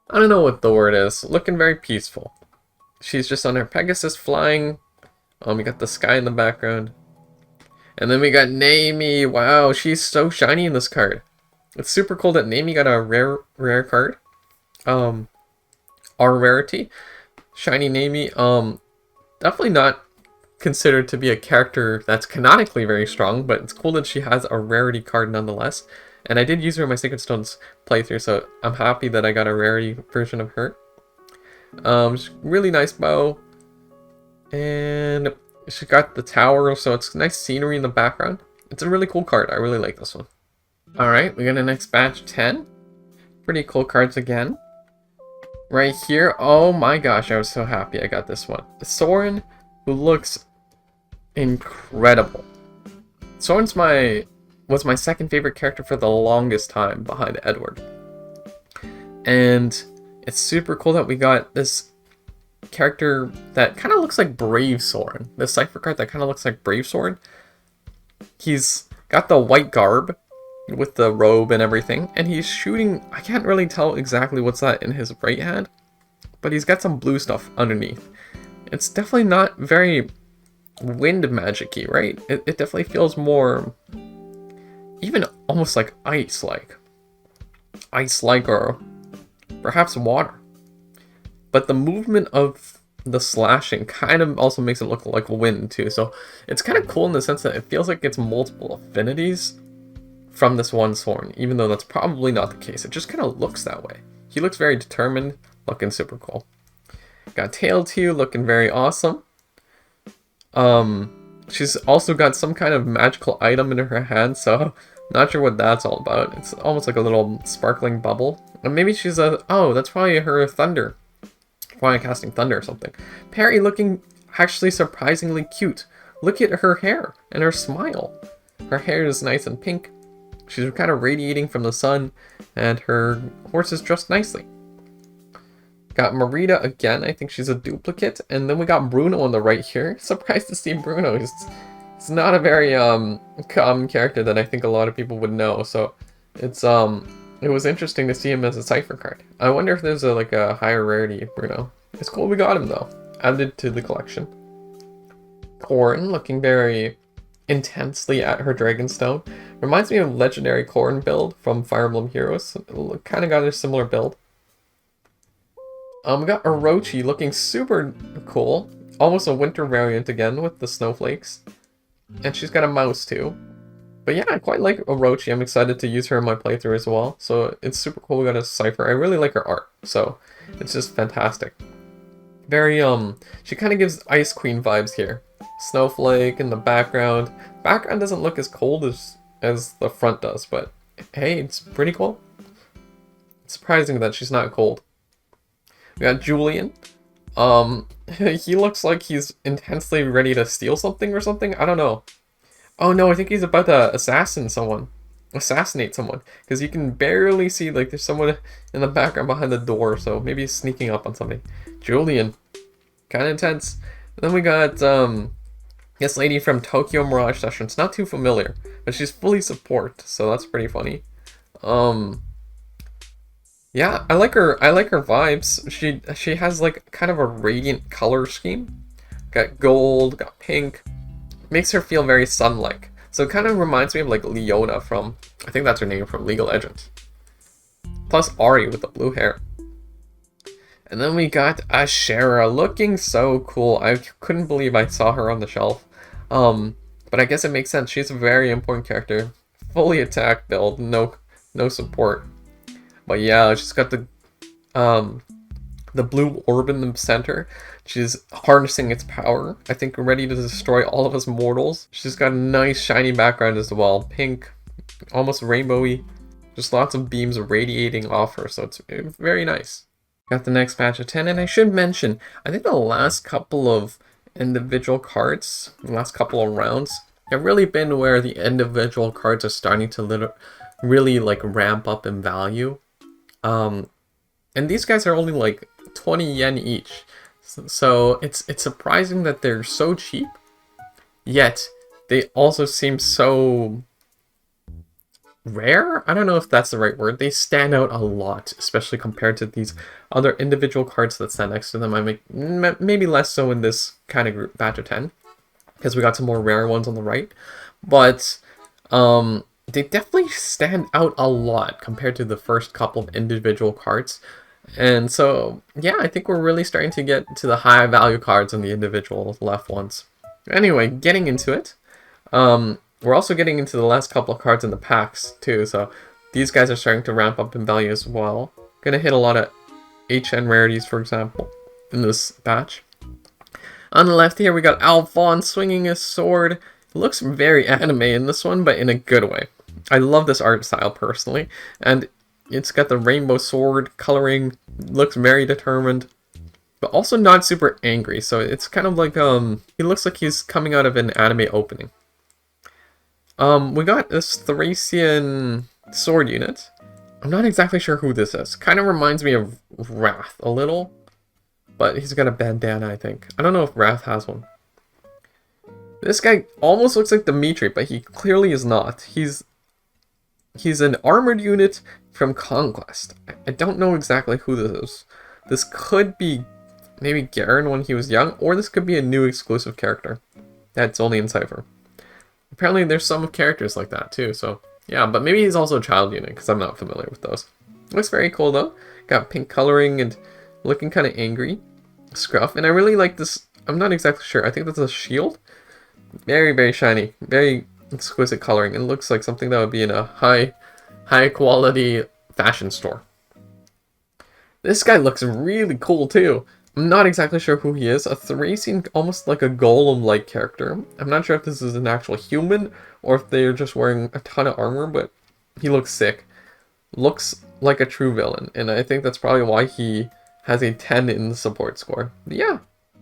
don't know what the word is. Looking very peaceful. She's just on her Pegasus flying. We got the sky in the background. And then we got Naomi. Wow, she's so shiny in this card. It's super cool that Naomi got a rare card. Our rarity. Shiny Naomi. Definitely not considered to be a character that's canonically very strong, but it's cool that she has a rarity card nonetheless. And I did use her in my Sacred Stones playthrough, so I'm happy that I got a rarity version of her. Really nice bow. And she got the tower, so it's nice scenery in the background. It's a really cool card. I really like this one. Alright, we got a next batch 10. Pretty cool cards again. Right here, oh my gosh, I was so happy I got this one. Soren, who looks incredible. Soren's my was my second favorite character for the longest time behind Edward. And it's super cool that we got this character that kind of looks like Brave Sword. This Cipher card that kind of looks like Brave Sword. He's got the white garb with the robe and everything, and he's shooting, I can't really tell exactly what's that in his right hand, but he's got some blue stuff underneath. It's definitely not very wind magic-y, right? It definitely feels more, even almost like ice-like. Ice-like, or perhaps water. But the movement of the slashing kind of also makes it look like wind too, so it's kind of cool in the sense that it feels like it's multiple affinities from this one sword, even though that's probably not the case. It just kind of looks that way. He looks very determined, looking super cool. Got Tail 2 looking very awesome. She's also got some kind of magical item in her hand, so not sure what that's all about. It's almost like a little sparkling bubble. And maybe she's oh, that's probably her thunder. Probably casting thunder or something. Perry looking actually surprisingly cute. Look at her hair and her smile. Her hair is nice and pink. She's kind of radiating from the sun, and her horse is dressed nicely. Got Marita again, I think she's a duplicate, and then we got Bruno on the right here. Surprised to see Bruno. He's not a very common character that I think a lot of people would know, so it was interesting to see him as a Cipher card. I wonder if there's a higher rarity Bruno. It's cool we got him though. Added to the collection. Corrin looking very intensely at her Dragonstone. Reminds me of legendary Corrin build from Fire Emblem Heroes. Kind of got a similar build. We got Orochi looking super cool. Almost a winter variant again with the snowflakes. And she's got a mouse too. But yeah, I quite like Orochi. I'm excited to use her in my playthrough as well. So it's super cool we got a Cipher. I really like her art. So it's just fantastic. Very, she kind of gives Ice Queen vibes here. Snowflake in the background. Background doesn't look as cold as the front does, but hey, it's pretty cool. It's surprising that she's not cold. We got Julian. He looks like he's intensely ready to steal something or something. I don't know. Oh no, I think he's about to assassinate someone. Because you can barely see, like, there's someone in the background behind the door, so maybe he's sneaking up on somebody. Julian. Kind of intense. And then we got, this lady from Tokyo Mirage Sessions. Not too familiar, but she's fully support, so that's pretty funny. Yeah, I like her vibes. She has, like, kind of a radiant color scheme. Got gold, got pink. Makes her feel very sun-like. So it kind of reminds me of like Leona from, I think that's her name, from League of Legends. Plus Ari with the blue hair. And then we got Ashera looking so cool. I couldn't believe I saw her on the shelf. But I guess it makes sense. She's a very important character. Fully attack build, no support. But yeah, she's got the blue orb in the center. She's harnessing its power, I think ready to destroy all of us mortals. She's got a nice shiny background as well. Pink, almost rainbowy. Just lots of beams radiating off her, so it's very nice. Got the next batch of 10, and I should mention, I think the last couple of individual cards, the last couple of rounds, have really been where the individual cards are starting to really like ramp up in value. And these guys are only like 20 yen each. So it's surprising that they're so cheap, yet they also seem so rare? I don't know if that's the right word. They stand out a lot, especially compared to these other individual cards that stand next to them. I make maybe less so in this kind of group, batch of 10, because we got some more rare ones on the right. But they definitely stand out a lot compared to the first couple of individual cards. And so, yeah, I think we're really starting to get to the high value cards in the individual left ones. Anyway, getting into it. We're also getting into the last couple of cards in the packs, too. So, these guys are starting to ramp up in value as well. Gonna hit a lot of HN rarities, for example, in this batch. On the left here, we got Alphonse swinging his sword. It looks very anime in this one, but in a good way. I love this art style, personally. And it's got the rainbow sword coloring, looks very determined, but also not super angry. So it's kind of like, he looks like he's coming out of an anime opening. We got this Thracian sword unit. I'm not exactly sure who this is. Kind of reminds me of Wrath a little, but he's got a bandana, I think. I don't know if Wrath has one. This guy almost looks like Dimitri, but he clearly is not. He's an armored unit from Conquest. I don't know exactly who this is. This could be maybe Garen when he was young, or this could be a new exclusive character that's only in Cipher. Apparently there's some characters like that too, so yeah, but maybe he's also a child unit, because I'm not familiar with those. Looks very cool though. Got pink coloring and looking kind of angry. Scruff, and I really like this. I'm not exactly sure. I think that's a shield. Very, very shiny. Very exquisite coloring. It looks like something that would be in a high quality fashion store. This guy looks really cool too. I'm not exactly sure who he is. A Thracian, almost like a golem-like character. I'm not sure if this is an actual human or if they're just wearing a ton of armor, but he looks sick. Looks like a true villain, and I think that's probably why he has a 10 in the support score. But yeah,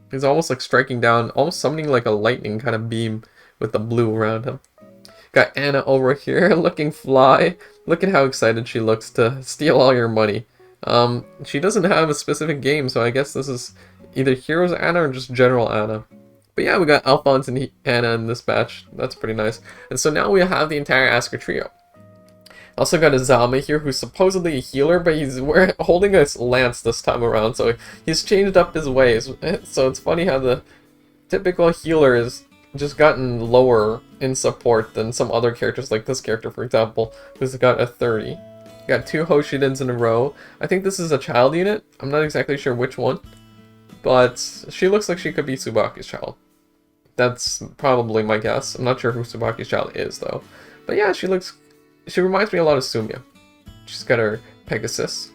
he's almost like striking down, almost summoning like a lightning kind of beam with the blue around him. Got Anna over here looking fly. Look at how excited she looks to steal all your money. She doesn't have a specific game, so I guess this is either Heroes Anna or just General Anna. But yeah, we got Alphonse and Anna in this batch. That's pretty nice. And so now we have the entire Asuka trio. Also got Azama here, who's supposedly a healer, but he's holding a lance this time around, so he's changed up his ways. So it's funny how the typical healer is just gotten lower in support than some other characters, like this character, for example, who's got a 30. Got 2 Hoshidens in a row. I think this is a child unit. I'm not exactly sure which one, but she looks like she could be Tsubaki's child. That's probably my guess. I'm not sure who Tsubaki's child is, though. But yeah, she reminds me a lot of Sumia. She's got her Pegasus.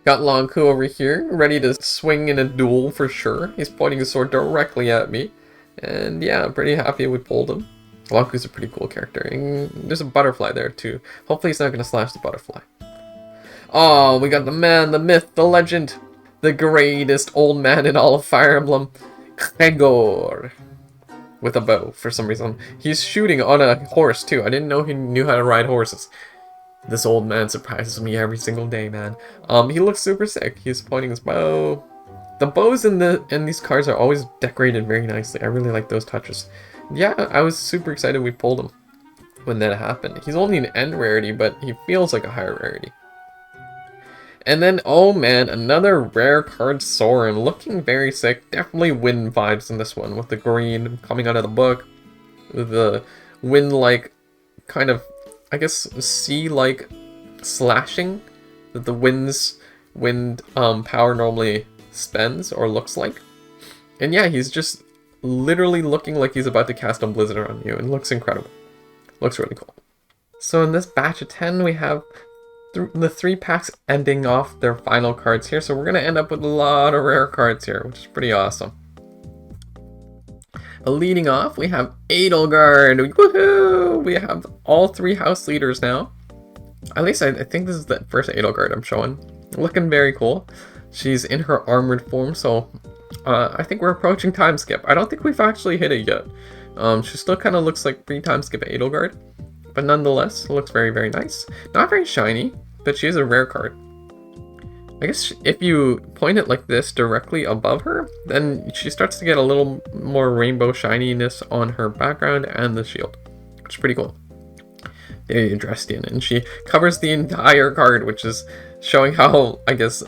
Got Lonku over here, ready to swing in a duel for sure. He's pointing his sword directly at me. And yeah, I'm pretty happy we pulled him. Lonku's a pretty cool character. And there's a butterfly there too. Hopefully he's not going to slash the butterfly. Oh, we got the man, the myth, the legend. The greatest old man in all of Fire Emblem. Gregor. With a bow, for some reason. He's shooting on a horse too. I didn't know he knew how to ride horses. This old man surprises me every single day, man. He looks super sick. He's pointing his bow. The bows in these cards are always decorated very nicely. I really like those touches. Yeah, I was super excited we pulled him when that happened. He's only an end rarity, but he feels like a higher rarity. And then, oh man, another rare card, Soren, looking very sick. Definitely wind vibes in this one, with the green coming out of the book. The wind-like, kind of, I guess, sea-like slashing that the wind power normally spends or looks like. And yeah, he's just literally looking like he's about to cast a blizzard on you, and looks incredible. Looks really cool. So in this batch of 10, we have the 3 packs ending off their final cards here, so we're going to end up with a lot of rare cards here, which is pretty awesome. But leading off, we have Edelgard. Woohoo! We have all 3 house leaders now. At least I think this is the first Edelgard I'm showing. Looking very cool. She's in her armored form, so I think we're approaching time skip. I don't think we've actually hit it yet. She still kind of looks like pre-time skip Edelgard, but nonetheless, it looks very, very nice. Not very shiny, but she is a rare card. I guess if you point it like this directly above her, then she starts to get a little more rainbow shininess on her background and the shield, which is pretty cool. There you're dressed in, and she covers the entire card, which is showing how, I guess,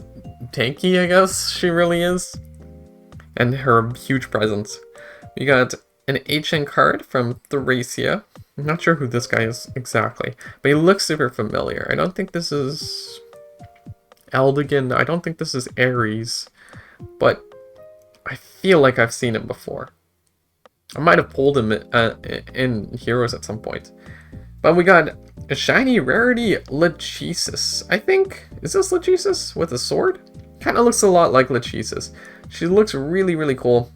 tanky, I guess, she really is. And her huge presence. We got an HN card from Thracia. I'm not sure who this guy is exactly, but he looks super familiar. I don't think this is Eldigan. I don't think this is Ares, but I feel like I've seen him before. I might have pulled him in Heroes at some point. But we got a shiny rarity Lachesis. I think, is this Lachesis with a sword? Kind of looks a lot like Lachesis. She looks really, really cool.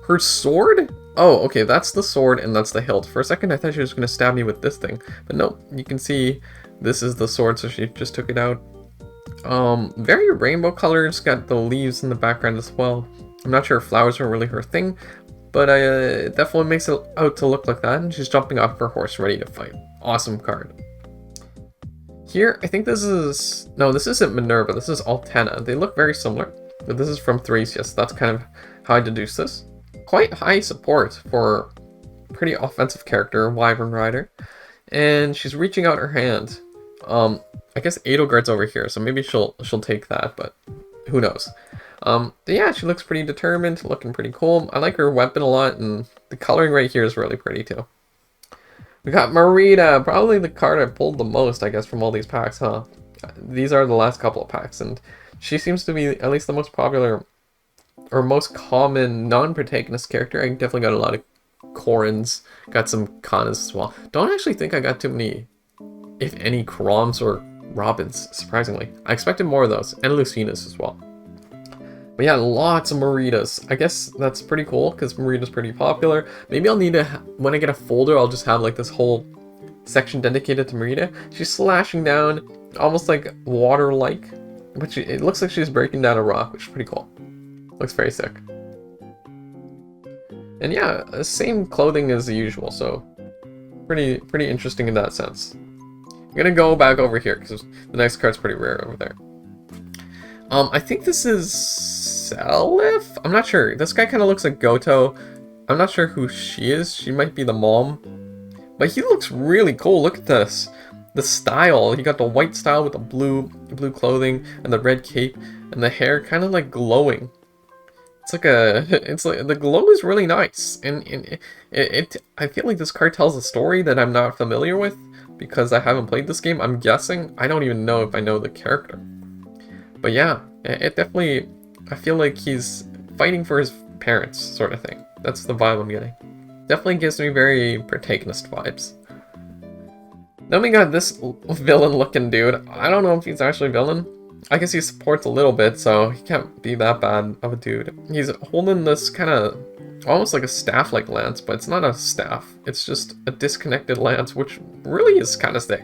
Her sword? Oh, okay, that's the sword and that's the hilt. For a second, I thought she was going to stab me with this thing. But no, you can see this is the sword, so she just took it out. Very rainbow colors, got the leaves in the background as well. I'm not sure if flowers are really her thing, but it definitely makes it out to look like that, and she's jumping off her horse ready to fight. Awesome card. Here, I think this is... No, this isn't Minerva, this is Altena. They look very similar, but this is from Thracia, so that's kind of how I deduce this. Quite high support for pretty offensive character, Wyvern Rider. And she's reaching out her hand. I guess Edelgard's over here, so maybe she'll take that, but who knows. But yeah, she looks pretty determined, looking pretty cool. I like her weapon a lot, and the coloring right here is really pretty too. We got Marita, probably the card I pulled the most, I guess, from all these packs, huh? These are the last couple of packs, and she seems to be at least the most popular or most common non-protagonist character. I definitely got a lot of Corins, got some Kanas as well. Don't actually think I got too many, if any, Kroms or Robins, surprisingly. I expected more of those, and Lucinas as well. But yeah, lots of Maritas. I guess that's pretty cool, because Marita's pretty popular. Maybe I'll need to, when I get a folder, I'll just have like this whole section dedicated to Marita. She's slashing down, almost like water-like, but it looks like she's breaking down a rock, which is pretty cool. Looks very sick. And yeah, same clothing as the usual, so pretty interesting in that sense. I'm gonna go back over here, because the next card's pretty rare over there. I think this is Selif? I'm not sure. This guy kind of looks like Goto. I'm not sure who she is. She might be the mom. But he looks really cool. Look at this. The style. He got the white style with the blue clothing and the red cape and the hair kind of like glowing. It's like the glow is really nice. And I feel like this card tells a story that I'm not familiar with because I haven't played this game. I'm guessing. I don't even know if I know the character. But yeah, it definitely, I feel like he's fighting for his parents, sort of thing. That's the vibe I'm getting. Definitely gives me very protagonist vibes. Then we got this villain-looking dude. I don't know if he's actually villain. I guess he supports a little bit, so he can't be that bad of a dude. He's holding this kind of, almost like a staff-like lance, but it's not a staff. It's just a disconnected lance, which really is kind of sick.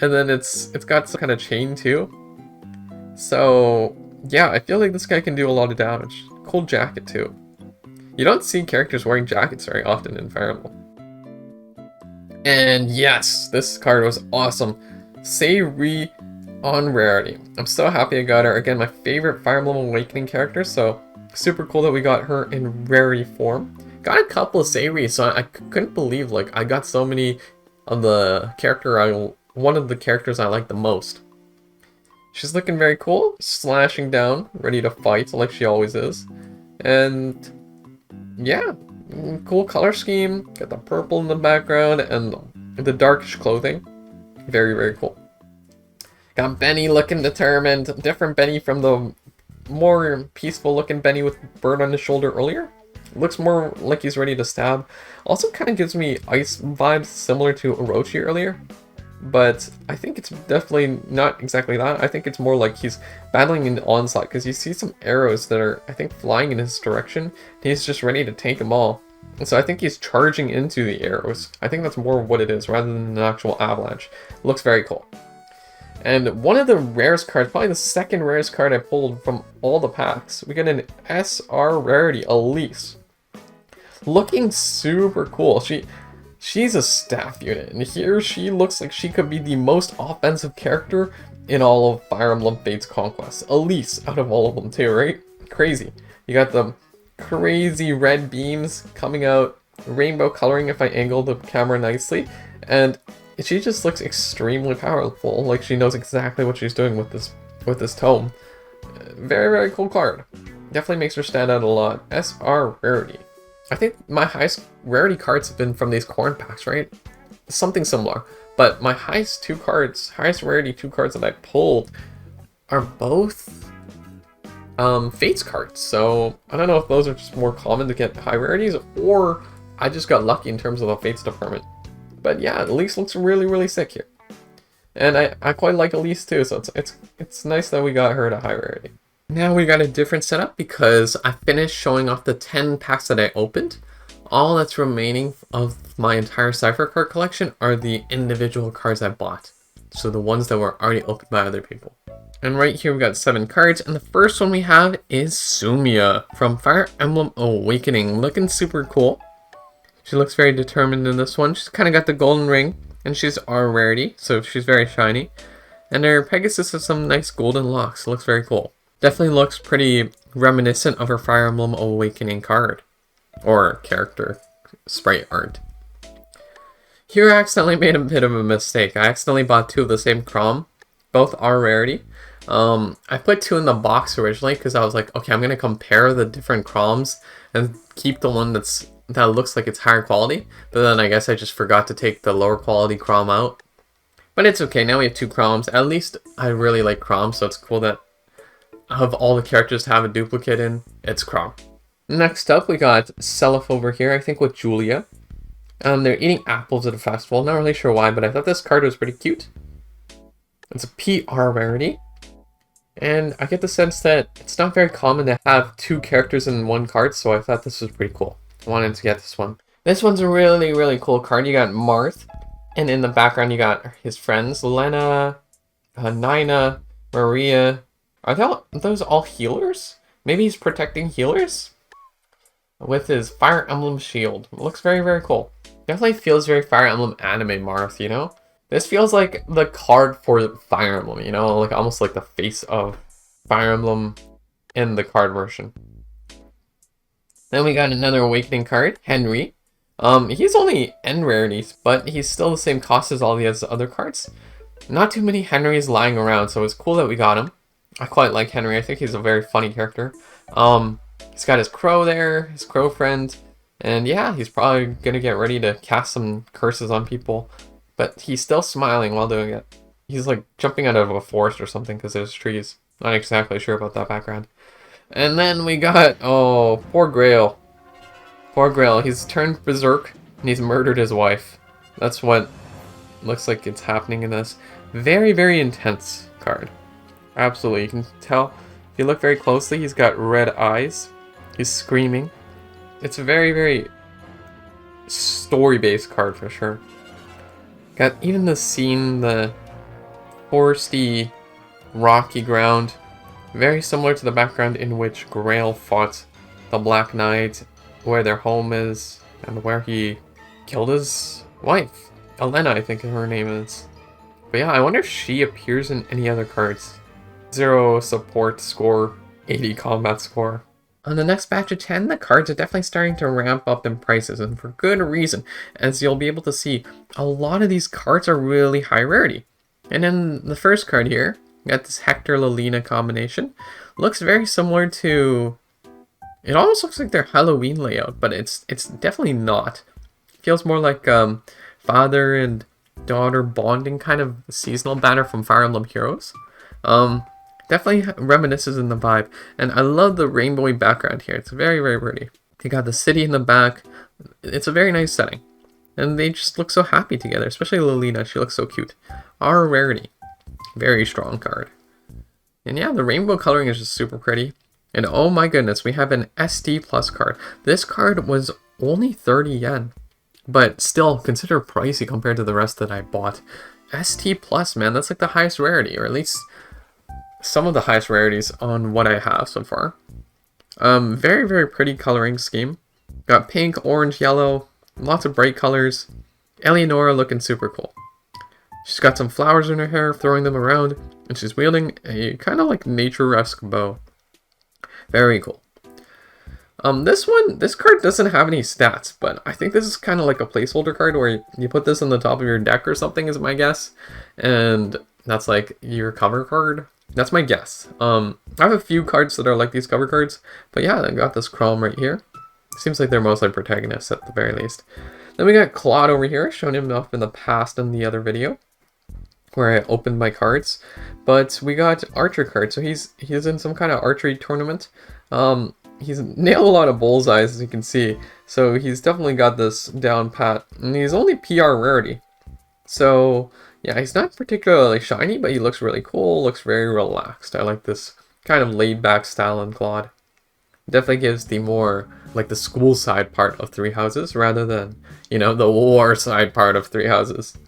And then it's got some kind of chain too. So, yeah, I feel like this guy can do a lot of damage. Cool jacket, too. You don't see characters wearing jackets very often in Fire Emblem. And yes, this card was awesome. Sayri on rarity. I'm so happy I got her. Again, my favorite Fire Emblem Awakening character, so super cool that we got her in rarity form. Got a couple of Sayri, so I couldn't believe, like, I got so many of the one of the characters I like the most. She's looking very cool, slashing down, ready to fight like she always is. And yeah, cool color scheme, got the purple in the background and the darkish clothing. Very cool. Got Benny looking determined, different Benny from the more peaceful looking Benny with bird on his shoulder earlier. Looks more like he's ready to stab. Also kind of gives me ice vibes similar to Orochi earlier. But I think it's definitely not exactly that. I think it's more like he's battling an onslaught because you see some arrows that are, I think, flying in his direction. And he's just ready to take them all. And so I think he's charging into the arrows. I think that's more what it is rather than an actual avalanche. It looks very cool. And one of the rarest cards, probably the second rarest card I pulled from all the packs. We get an SR rarity, Elise. Looking super cool. She's a staff unit, and here she looks like she could be the most offensive character in all of Fire Emblem Fates Conquest. Elise out of all of them too, right? Crazy. You got the crazy red beams coming out, rainbow coloring if I angle the camera nicely, and she just looks extremely powerful, like she knows exactly what she's doing with this tome. Very cool card. Definitely makes her stand out a lot. SR rarity. I think my highest rarity cards have been from these corn packs, right? Something similar. But my highest rarity two cards that I pulled are both Fates cards. So I don't know if those are just more common to get high rarities, or I just got lucky in terms of the Fates department. But yeah, Elise looks really sick here. And I quite like Elise too, so it's nice that we got her at a high rarity. Now we got a different setup because I finished showing off the 10 packs that I opened. All that's remaining of my entire Cipher card collection are the individual cards I bought. So the ones that were already opened by other people. And right here we got 7 cards, and the first one we have is Sumiya from Fire Emblem Awakening, looking super cool. She looks very determined in this one. She's kind of got the golden ring, and she's R rarity, so she's very shiny. And her Pegasus has some nice golden locks. It looks very cool. Definitely looks pretty reminiscent of her Fire Emblem Awakening card, or character sprite art. Here I accidentally made a bit of a mistake. I accidentally bought 2 of the same Chrom, both R rarity. I put 2 in the box originally because I was like, okay, I'm going to compare the different Chroms and keep the one that looks like it's higher quality. But then I guess I just forgot to take the lower quality Chrom out. But it's okay, now we have 2 Chroms. At least I really like Chrom, so it's cool that of all the characters to have a duplicate in, it's Chrom. Next up, we got Seliph over here, I think with Julia. They're eating apples at a festival. Not really sure why, but I thought this card was pretty cute. It's a PR rarity. And I get the sense that it's not very common to have 2 characters in one card, so I thought this was pretty cool. I wanted to get this one. This one's a really, really cool card. You got Marth, and in the background you got his friends, Lena, Nina, Maria. Are those all healers? Maybe he's protecting healers? With his Fire Emblem shield. It looks very, very cool. Definitely feels very Fire Emblem anime Marth, you know? This feels like the card for Fire Emblem, you know? Like almost like the face of Fire Emblem in the card version. Then we got another Awakening card, Henry. He's only N rarities, but he's still the same cost as all the other cards. Not too many Henrys lying around, so it's cool that we got him. I quite like Henry. I think he's a very funny character. He's got his crow there, his crow friend. And yeah, he's probably going to get ready to cast some curses on people. But he's still smiling while doing it. He's like jumping out of a forest or something because there's trees. Not exactly sure about that background. And then we got, oh, poor Grail. Poor Grail. He's turned berserk and he's murdered his wife. That's what looks like it's happening in this. Very, very intense card. Absolutely. You can tell, if you look very closely, he's got red eyes. He's screaming. It's a very, very story-based card for sure. Got even the scene, the foresty, rocky ground, very similar to the background in which Grail fought the Black Knight, where their home is, and where he killed his wife. Elena, I think her name is. But yeah, I wonder if she appears in any other cards. 0 support score, 80 combat score. On the next batch of 10, the cards are definitely starting to ramp up in prices, and for good reason, as you'll be able to see, a lot of these cards are really high rarity. And then the first card here, we got this Hector-Lelina combination. Looks very similar to... It almost looks like their Halloween layout, but it's definitely not. Feels more like father and daughter bonding kind of seasonal banner from Fire Emblem Heroes. Definitely reminisces in the vibe, and I love the rainbowy background here. It's very, very pretty. You got the city in the back. It's a very nice setting, and they just look so happy together, especially Lelina. She looks so cute. Our rarity. Very strong card. And yeah, the rainbow coloring is just super pretty. And oh my goodness, we have an ST Plus card. This card was only 30 yen, but still considered pricey compared to the rest that I bought. ST Plus, man, that's like the highest rarity, or at least some of the highest rarities on what I have so far. Very, very pretty coloring scheme. Got pink, orange, yellow, lots of bright colors. Eleonora looking super cool. She's got some flowers in her hair, throwing them around, and she's wielding a kind of like nature-esque bow. Very cool. This card doesn't have any stats, but I think this is kind of like a placeholder card where you put this on the top of your deck or something is my guess. And that's like your cover card. That's my guess. I have a few cards that are like these cover cards, but yeah, I got this Chrom right here. Seems like they're mostly protagonists at the very least. Then we got Claude over here, shown him off in the past in the other video, where I opened my cards. But we got Archer cards, so he's in some kind of archery tournament. He's nailed a lot of bullseyes, as you can see, so he's definitely got this down pat, and he's only PR rarity. So yeah, he's not particularly shiny, but he looks really cool, looks very relaxed. I like this kind of laid-back style in Claude. Definitely gives the more, like, the school side part of Three Houses, rather than, you know, the war side part of Three Houses.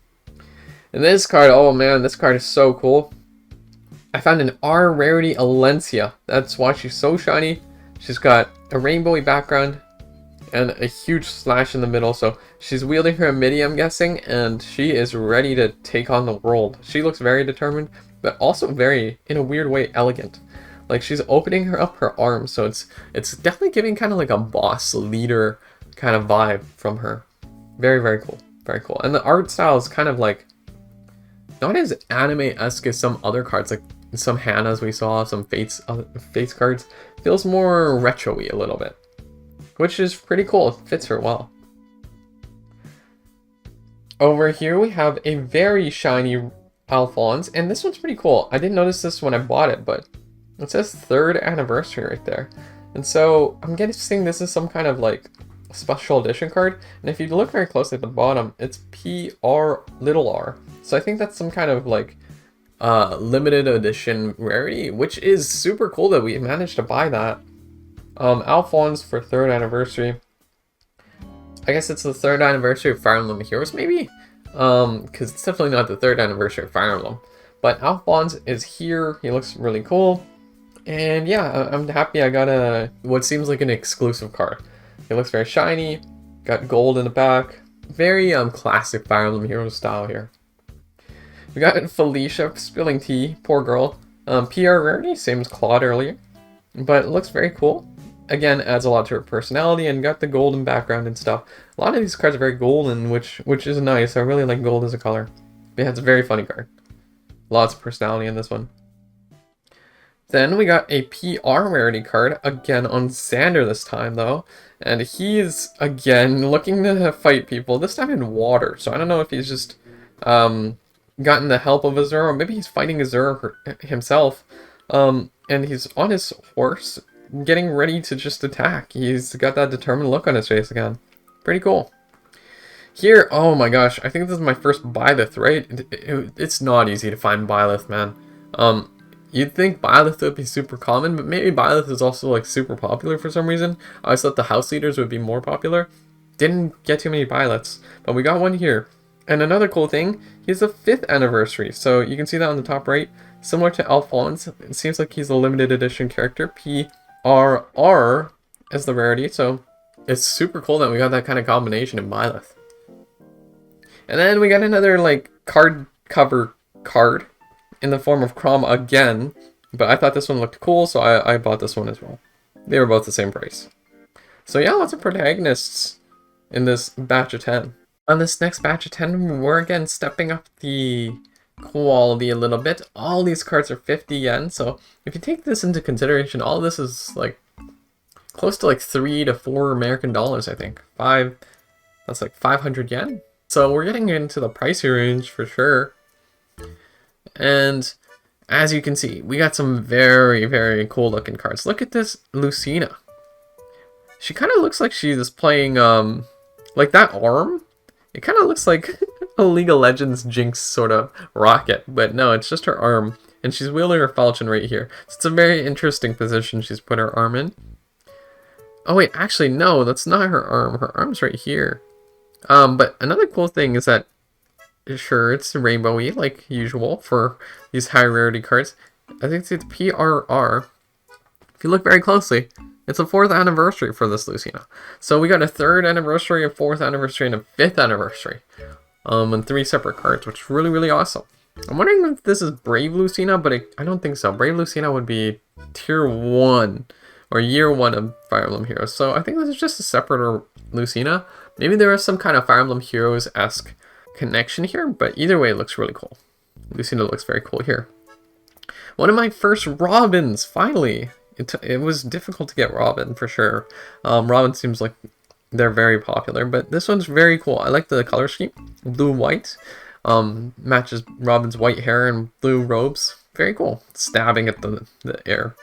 And this card, oh man, this card is so cool. I found an R rarity Alencia. That's why she's so shiny. She's got a rainbowy background and a huge slash in the middle. So she's wielding her midi, I'm guessing, and she is ready to take on the world. She looks very determined, but also very, in a weird way, elegant. Like she's opening up her arms, so it's definitely giving kind of like a boss leader kind of vibe from her. Very, very cool. Very cool. And the art style is kind of like not as anime-esque as some other cards, like some Hannahs we saw, some Fates cards. Feels more retro-y a little bit, which is pretty cool. It fits her well. Over here we have a very shiny Alphonse, and this one's pretty cool. I didn't notice this when I bought it, but it says 3rd anniversary right there. And so I'm guessing this is some kind of like special edition card. And if you look very closely at the bottom, it's PR. So I think that's some kind of like limited edition rarity, which is super cool that we managed to buy that. Alphonse for 3rd anniversary. I guess it's the 3rd anniversary of Fire Emblem Heroes, maybe? Because it's definitely not the 3rd anniversary of Fire Emblem. But Alphonse is here. He looks really cool. And yeah, I'm happy I got what seems like an exclusive card. It looks very shiny, got gold in the back. Very classic Fire Emblem Heroes style here. We got Felicia spilling tea, poor girl. PR rarity, same as Claude earlier. But it looks very cool. Again, adds a lot to her personality and got the golden background and stuff. A lot of these cards are very golden, which is nice. I really like gold as a color. Yeah, it's a very funny card. Lots of personality in this one. Then we got a PR rarity card, again on Xander this time though. And he's, again, looking to fight people, this time in water. So I don't know if he's just gotten the help of Azura, or maybe he's fighting Azura himself. And he's on his horse, getting ready to just attack. He's got that determined look on his face again. Pretty cool. Here, oh my gosh, I think this is my first Byleth, right? It's not easy to find Byleth, man. You'd think Byleth would be super common, but maybe Byleth is also like super popular for some reason. I always thought the house leaders would be more popular. Didn't get too many Byleths, but we got one here. And another cool thing, he's the 5th anniversary, so you can see that on the top right. Similar to Alphonse, it seems like he's a limited edition character, PRR as the rarity, so it's super cool that we got that kind of combination in Byleth. And then we got another like card cover card in the form of Crom again, but I thought this one looked cool, so I bought this one as well. They were both the same price. So yeah, lots of protagonists in this batch of 10. On this next batch of 10, we're again stepping up the quality a little bit. All these cards are 50 yen, so if you take this into consideration, all this is like close to like $3 to $4 American dollars, I think. That's like 500 yen. So we're getting into the pricey range for sure. And as you can see, we got some very, very cool looking cards. Look at this Lucina. She kind of looks like she's playing, like that arm. It kind of looks like a League of Legends Jinx sort of rocket, but no, it's just her arm. And she's wielding her falchion right here. So it's a very interesting position she's put her arm in. Oh wait, actually no, that's not her arm. Her arm's right here. But another cool thing is that, sure, it's rainbowy like usual for these high rarity cards. I think it's PRR. If you look very closely, it's a 4th anniversary for this Lucina. So we got a 3rd anniversary, a 4th anniversary, and a 5th anniversary. And 3 separate cards, which is really, really awesome. I'm wondering if this is Brave Lucina, but I don't think so. Brave Lucina would be tier 1 or year 1 of Fire Emblem Heroes. So I think this is just a separate Lucina. Maybe there is some kind of Fire Emblem Heroes-esque connection here, but either way, it looks really cool. Lucina looks very cool here. One of my first Robins, finally. It was difficult to get Robin, for sure. Robin seems like they're very popular, but this one's very cool. I like the color scheme. Blue-white. Matches Robin's white hair and blue robes. Very cool. Stabbing at the air.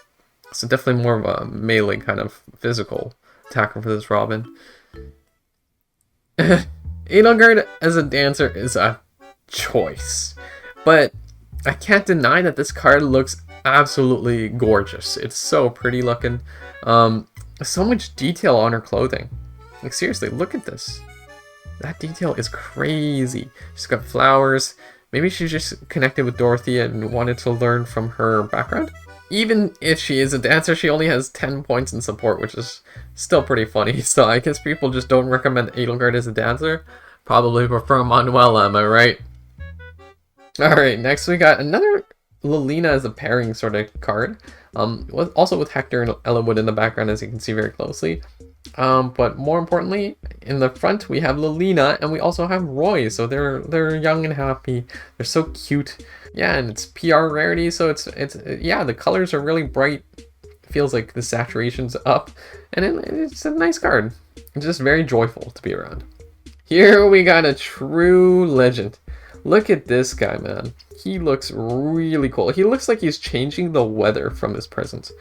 So definitely more of a melee kind of physical attacker for this Robin. Edelgard as a dancer is a choice, but I can't deny that this card looks absolutely gorgeous. It's so pretty looking. So much detail on her clothing. Like seriously, look at this. That detail is crazy. She's got flowers. Maybe she's just connected with Dorothy and wanted to learn from her background. Even if she is a dancer, she only has 10 points in support, which is still pretty funny. So I guess people just don't recommend Edelgard as a dancer. Probably prefer Manuela, am I right? Alright, next we got another Lilina as a pairing sort of card. Also with Hector and Ellawood in the background, as you can see very closely. But more importantly, in the front we have Lilina and we also have Roy. So they're young and happy. They're so cute. Yeah, and it's PR rarity, so it's yeah, the colors are really bright. Feels like the saturation's up, and it's a nice card. It's just very joyful to be around. Here we got a true legend. Look at this guy, man. He looks really cool. He looks like he's changing the weather from his presence.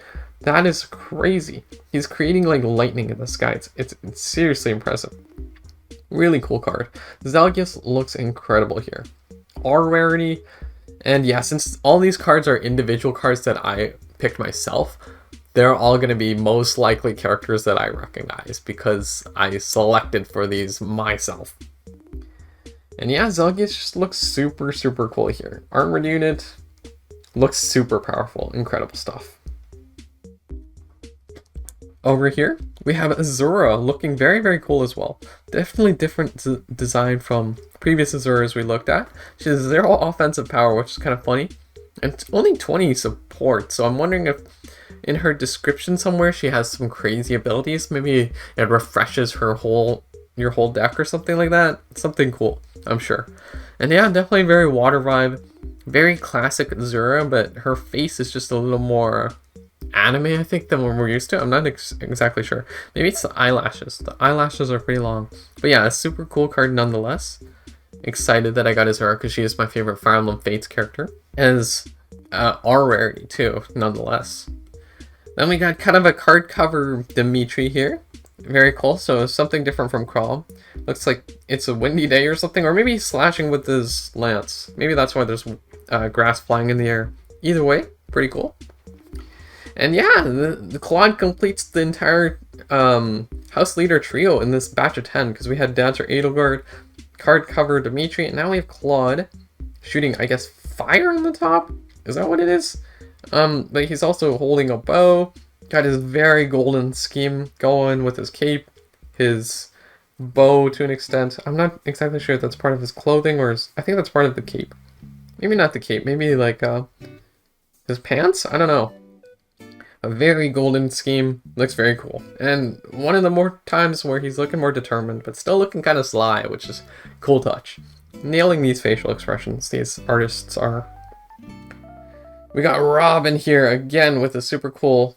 That is crazy. He's creating like lightning in the sky. It's seriously impressive. Really cool card. Zelgius looks incredible here. R rarity. And yeah, since all these cards are individual cards that I picked myself, they're all going to be most likely characters that I recognize because I selected for these myself. And yeah, Zelgius just looks super, super cool here. Armored unit, looks super powerful, incredible stuff. Over here, we have Azura looking very, very cool as well. Definitely different design from previous Azuras we looked at. She has 0 offensive power, which is kind of funny. And it's only 20 support, so I'm wondering if in her description somewhere she has some crazy abilities. Maybe it refreshes your whole deck or something like that. Something cool, I'm sure. And yeah, definitely very water vibe. Very classic Azura, but her face is just a little more anime, I think, than what we're used to. I'm not exactly sure. Maybe it's the eyelashes. The eyelashes are pretty long. But yeah, a super cool card nonetheless. Excited that I got Azura because she is my favorite Fire Emblem Fates character. As R rarity too, nonetheless. Then we got kind of a card cover Dimitri here. Very cool. So something different from Crawl. Looks like it's a windy day or something, or maybe he's slashing with his lance. Maybe that's why there's grass flying in the air. Either way, pretty cool. And yeah, the Claude completes the entire House Leader trio in this batch of 10, because we had Dancer Edelgard, card cover Dimitri, and now we have Claude shooting, I guess, fire on the top? Is that what it is? But he's also holding a bow, got his very golden scheme going with his cape, his bow to an extent. I'm not exactly sure if that's part of his clothing or I think that's part of the cape. Maybe not the cape, maybe like his pants? I don't know. A very golden scheme, looks very cool. And one of the more times where he's looking more determined, but still looking kind of sly, which is cool touch. Nailing these facial expressions, these artists are. We got Robin here again with a super cool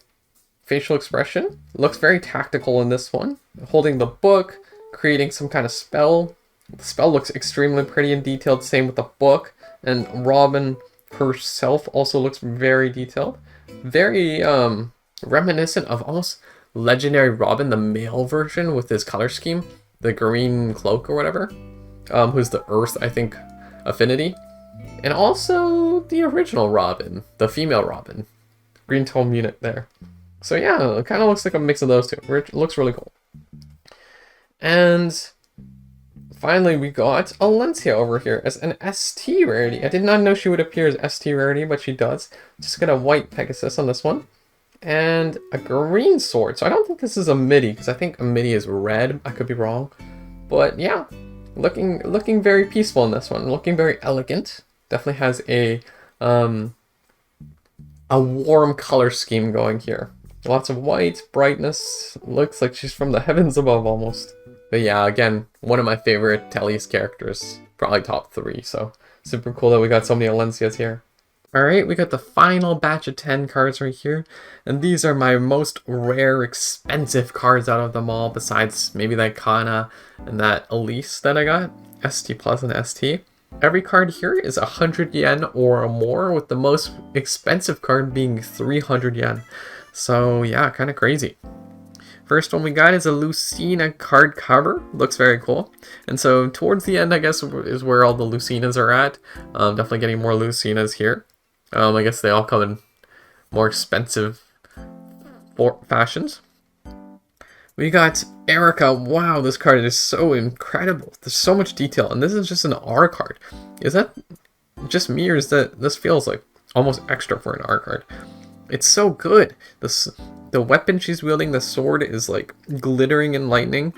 facial expression. Looks very tactical in this one. Holding the book, creating some kind of spell. The spell looks extremely pretty and detailed, same with the book. And Robin herself also looks very detailed. Very reminiscent of almost Legendary Robin, the male version with his color scheme. The green cloak or whatever. Who's the Earth, I think, affinity. And also the original Robin, the female Robin. Green tome unit there. So yeah, it kind of looks like a mix of those two. It looks really cool. And finally we got Alencia over here as an ST rarity. I did not know she would appear as ST rarity, but she does. Just got a white Pegasus on this one. And a green sword. So I don't think this is a MIDI, because I think a MIDI is red. I could be wrong. But yeah, looking very peaceful in this one. Looking very elegant. Definitely has a warm color scheme going here. Lots of white, brightness. Looks like she's from the heavens above almost. But yeah, again, one of my favorite Telly's characters. Probably top 3, so super cool that we got so many Alencias here. Alright, we got the final batch of 10 cards right here. And these are my most rare, expensive cards out of them all, besides maybe that Kana and that Elise that I got. ST Plus and ST. Every card here is 100 yen or more, with the most expensive card being 300 yen. So yeah, kind of crazy. First one we got is a Lucina card cover. Looks very cool. And so towards the end, I guess, is where all the Lucinas are at. Definitely getting more Lucinas here. I guess they all come in more expensive fashions. We got Erica. Wow, this card is so incredible. There's so much detail. And this is just an R card. Is that just me, or is that this feels like almost extra for an R card? It's so good. The weapon she's wielding, the sword, is like glittering and lightning.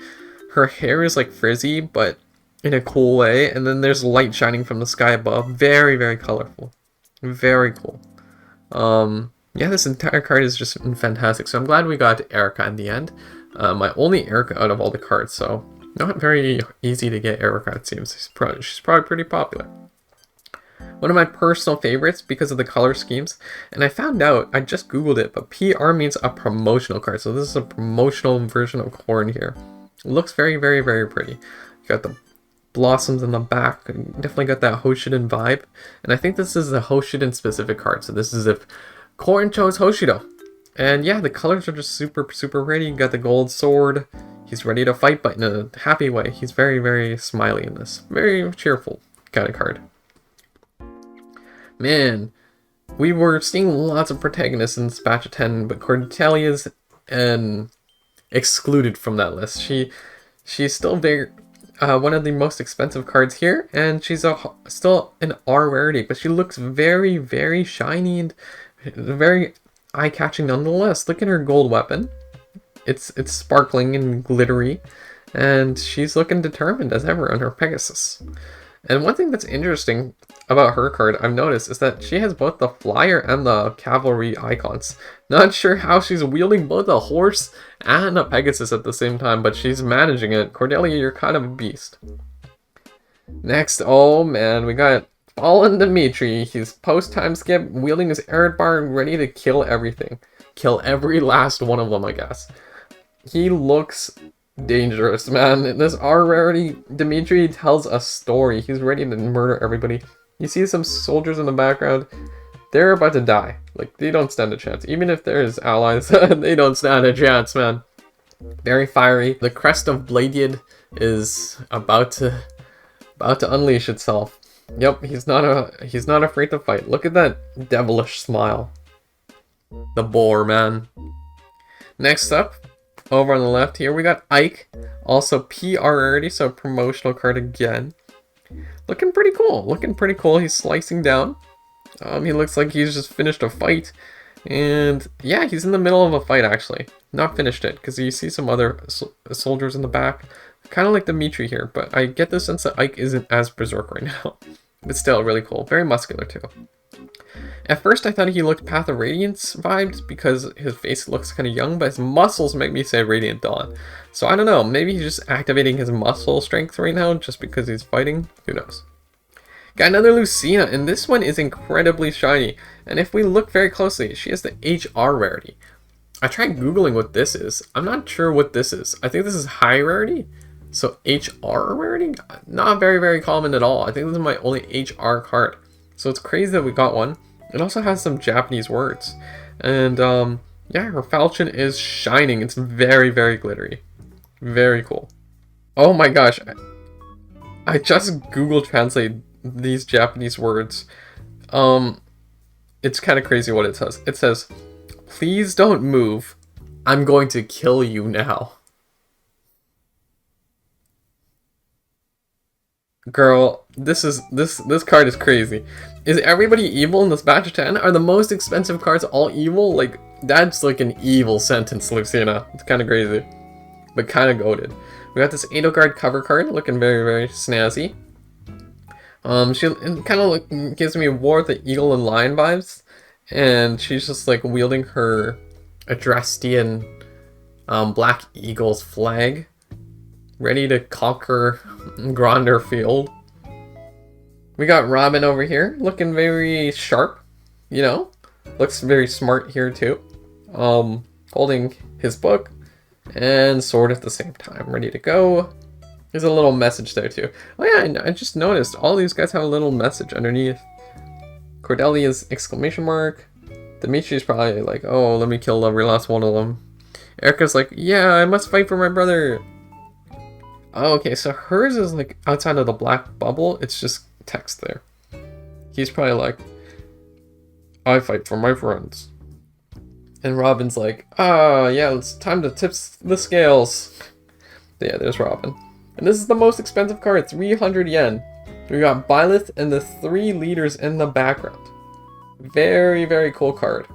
Her hair is like frizzy, but in a cool way. And then there's light shining from the sky above. Very, very colorful. Very cool. Yeah, this entire card is just fantastic. So I'm glad we got Erica in the end. My only Erica out of all the cards, so not very easy to get Erica, it seems. She's probably pretty popular. One of my personal favorites because of the color schemes. And I found out, I just googled it, but PR means a promotional card. So this is a promotional version of Corn here. It looks very, very, very pretty. You got the blossoms in the back. Definitely got that Hoshiden vibe. And I think this is a Hoshiden specific card. So this is if Corn chose Hoshido. And yeah, the colors are just super, super pretty. You got the gold sword. He's ready to fight, but in a happy way. He's very, very smiley in this. Very cheerful kind of card. Man, we were seeing lots of protagonists in this batch of 10, but Cordelia's excluded from that list. She's still very one of the most expensive cards here, and she's still an R rarity, but she looks very, very shiny and very eye-catching nonetheless. Look at her gold weapon. It's sparkling and glittery, and she's looking determined as ever on her Pegasus. And one thing that's interesting about her card, I've noticed, is that she has both the flyer and the cavalry icons. Not sure how she's wielding both a horse and a Pegasus at the same time, but she's managing it. Cordelia, you're kind of a beast. Next, oh man, we got Fallen Dimitri. He's post-time skip, wielding his Arid Bar, ready to kill everything. Kill every last one of them, I guess. He looks dangerous, man. This R rarity, Dimitri tells a story. He's ready to murder everybody. You see some soldiers in the background. They're about to die. Like, they don't stand a chance. Even if there's allies, they don't stand a chance, man. Very fiery. The crest of Bladiad is about to unleash itself. Yep, he's not afraid to fight. Look at that devilish smile. The boar, man. Next up, over on the left here, we got Ike. Also PR rarity, so promotional card again. Looking pretty cool. Looking pretty cool. He's slicing down. He looks like he's just finished a fight. And yeah, he's in the middle of a fight actually. Not finished it, because you see some other soldiers in the back. Kind of like Dimitri here, but I get the sense that Ike isn't as berserk right now. But still, really cool. Very muscular too. At first I thought he looked Path of Radiance vibes because his face looks kind of young, but his muscles make me say Radiant Dawn. So I don't know, maybe he's just activating his muscle strength right now just because he's fighting. Who knows? Got another Lucina, and this one is incredibly shiny. And if we look very closely, she has the HR rarity. I tried googling what this is. I'm not sure what this is. I think this is high rarity. So HR rarity? Not very, very common at all. I think this is my only HR card. So it's crazy that we got one. It also has some Japanese words. And yeah, her falchion is shining. It's very, very glittery. Very cool. Oh my gosh. I just Google translate these Japanese words. It's kind of crazy what it says. It says, "Please don't move. I'm going to kill you now." Girl, this card is crazy. Is everybody evil in this batch of 10? Are the most expensive cards all evil? Like, that's like an evil sentence, Lucina. It's kind of crazy, but kind of goated. We got this Edelgard cover card, looking very, very snazzy. She kind of gives me War of the Eagle and Lion vibes, and she's just like wielding her Adrastian Black Eagle's flag, ready to conquer Gronder Field. We got Robin over here, looking very sharp, you know? Looks very smart here too. Holding his book and sword at the same time, ready to go. There's a little message there too. Oh yeah, I just noticed all these guys have a little message underneath. Cordelia's exclamation mark. Dimitri's probably like, oh, let me kill every last one of them. Erica's like, yeah, I must fight for my brother. Oh, okay, so hers is like outside of the black bubble. It's just text there. He's probably like, I fight for my friends. And Robin's like, yeah, it's time to tip the scales. Yeah, there's Robin. And this is the most expensive card, 300 yen. We got Byleth and the 3 leaders in the background. Very, very cool card.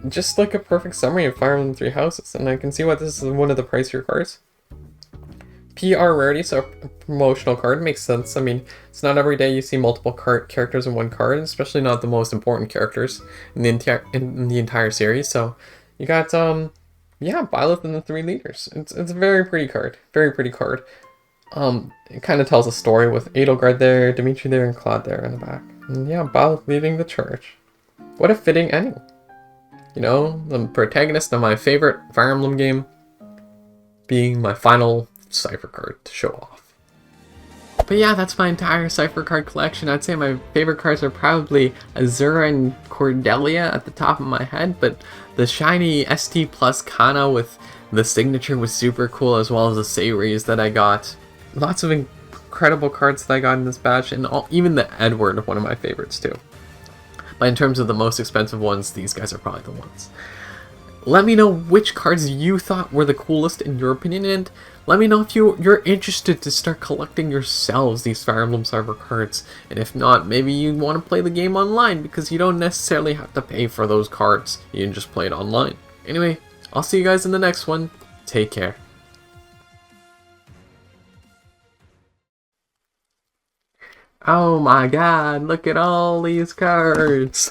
Just like a perfect summary of Fire Emblem 3 Houses, and I can see why this is one of the pricier cards. PR rarity, so a promotional card, makes sense. I mean, it's not every day you see multiple characters in one card, especially not the most important characters in the entire series. So you got yeah, Byleth and the 3 leaders. It's a very pretty card, very pretty card. It kind of tells a story with Edelgard there, Dimitri there, and Claude there in the back. And yeah, Byleth leading the charge. What a fitting ending. You know, the protagonist of my favorite Fire Emblem game being my final Cipher card to show off. But yeah, that's my entire Cipher card collection. I'd say my favorite cards are probably Azura and Cordelia at the top of my head, but the shiny ST Plus Kana with the signature was super cool, as well as the Sayuris that I got. Lots of incredible cards that I got in this batch, and even the Edward, one of my favorites too. But in terms of the most expensive ones, these guys are probably the ones. Let me know which cards you thought were the coolest in your opinion, and let me know if you're interested to start collecting yourselves these Fire Emblem Cipher cards. And if not, maybe you want to play the game online, because you don't necessarily have to pay for those cards. You can just play it online. Anyway, I'll see you guys in the next one. Take care. Oh my god, look at all these cards!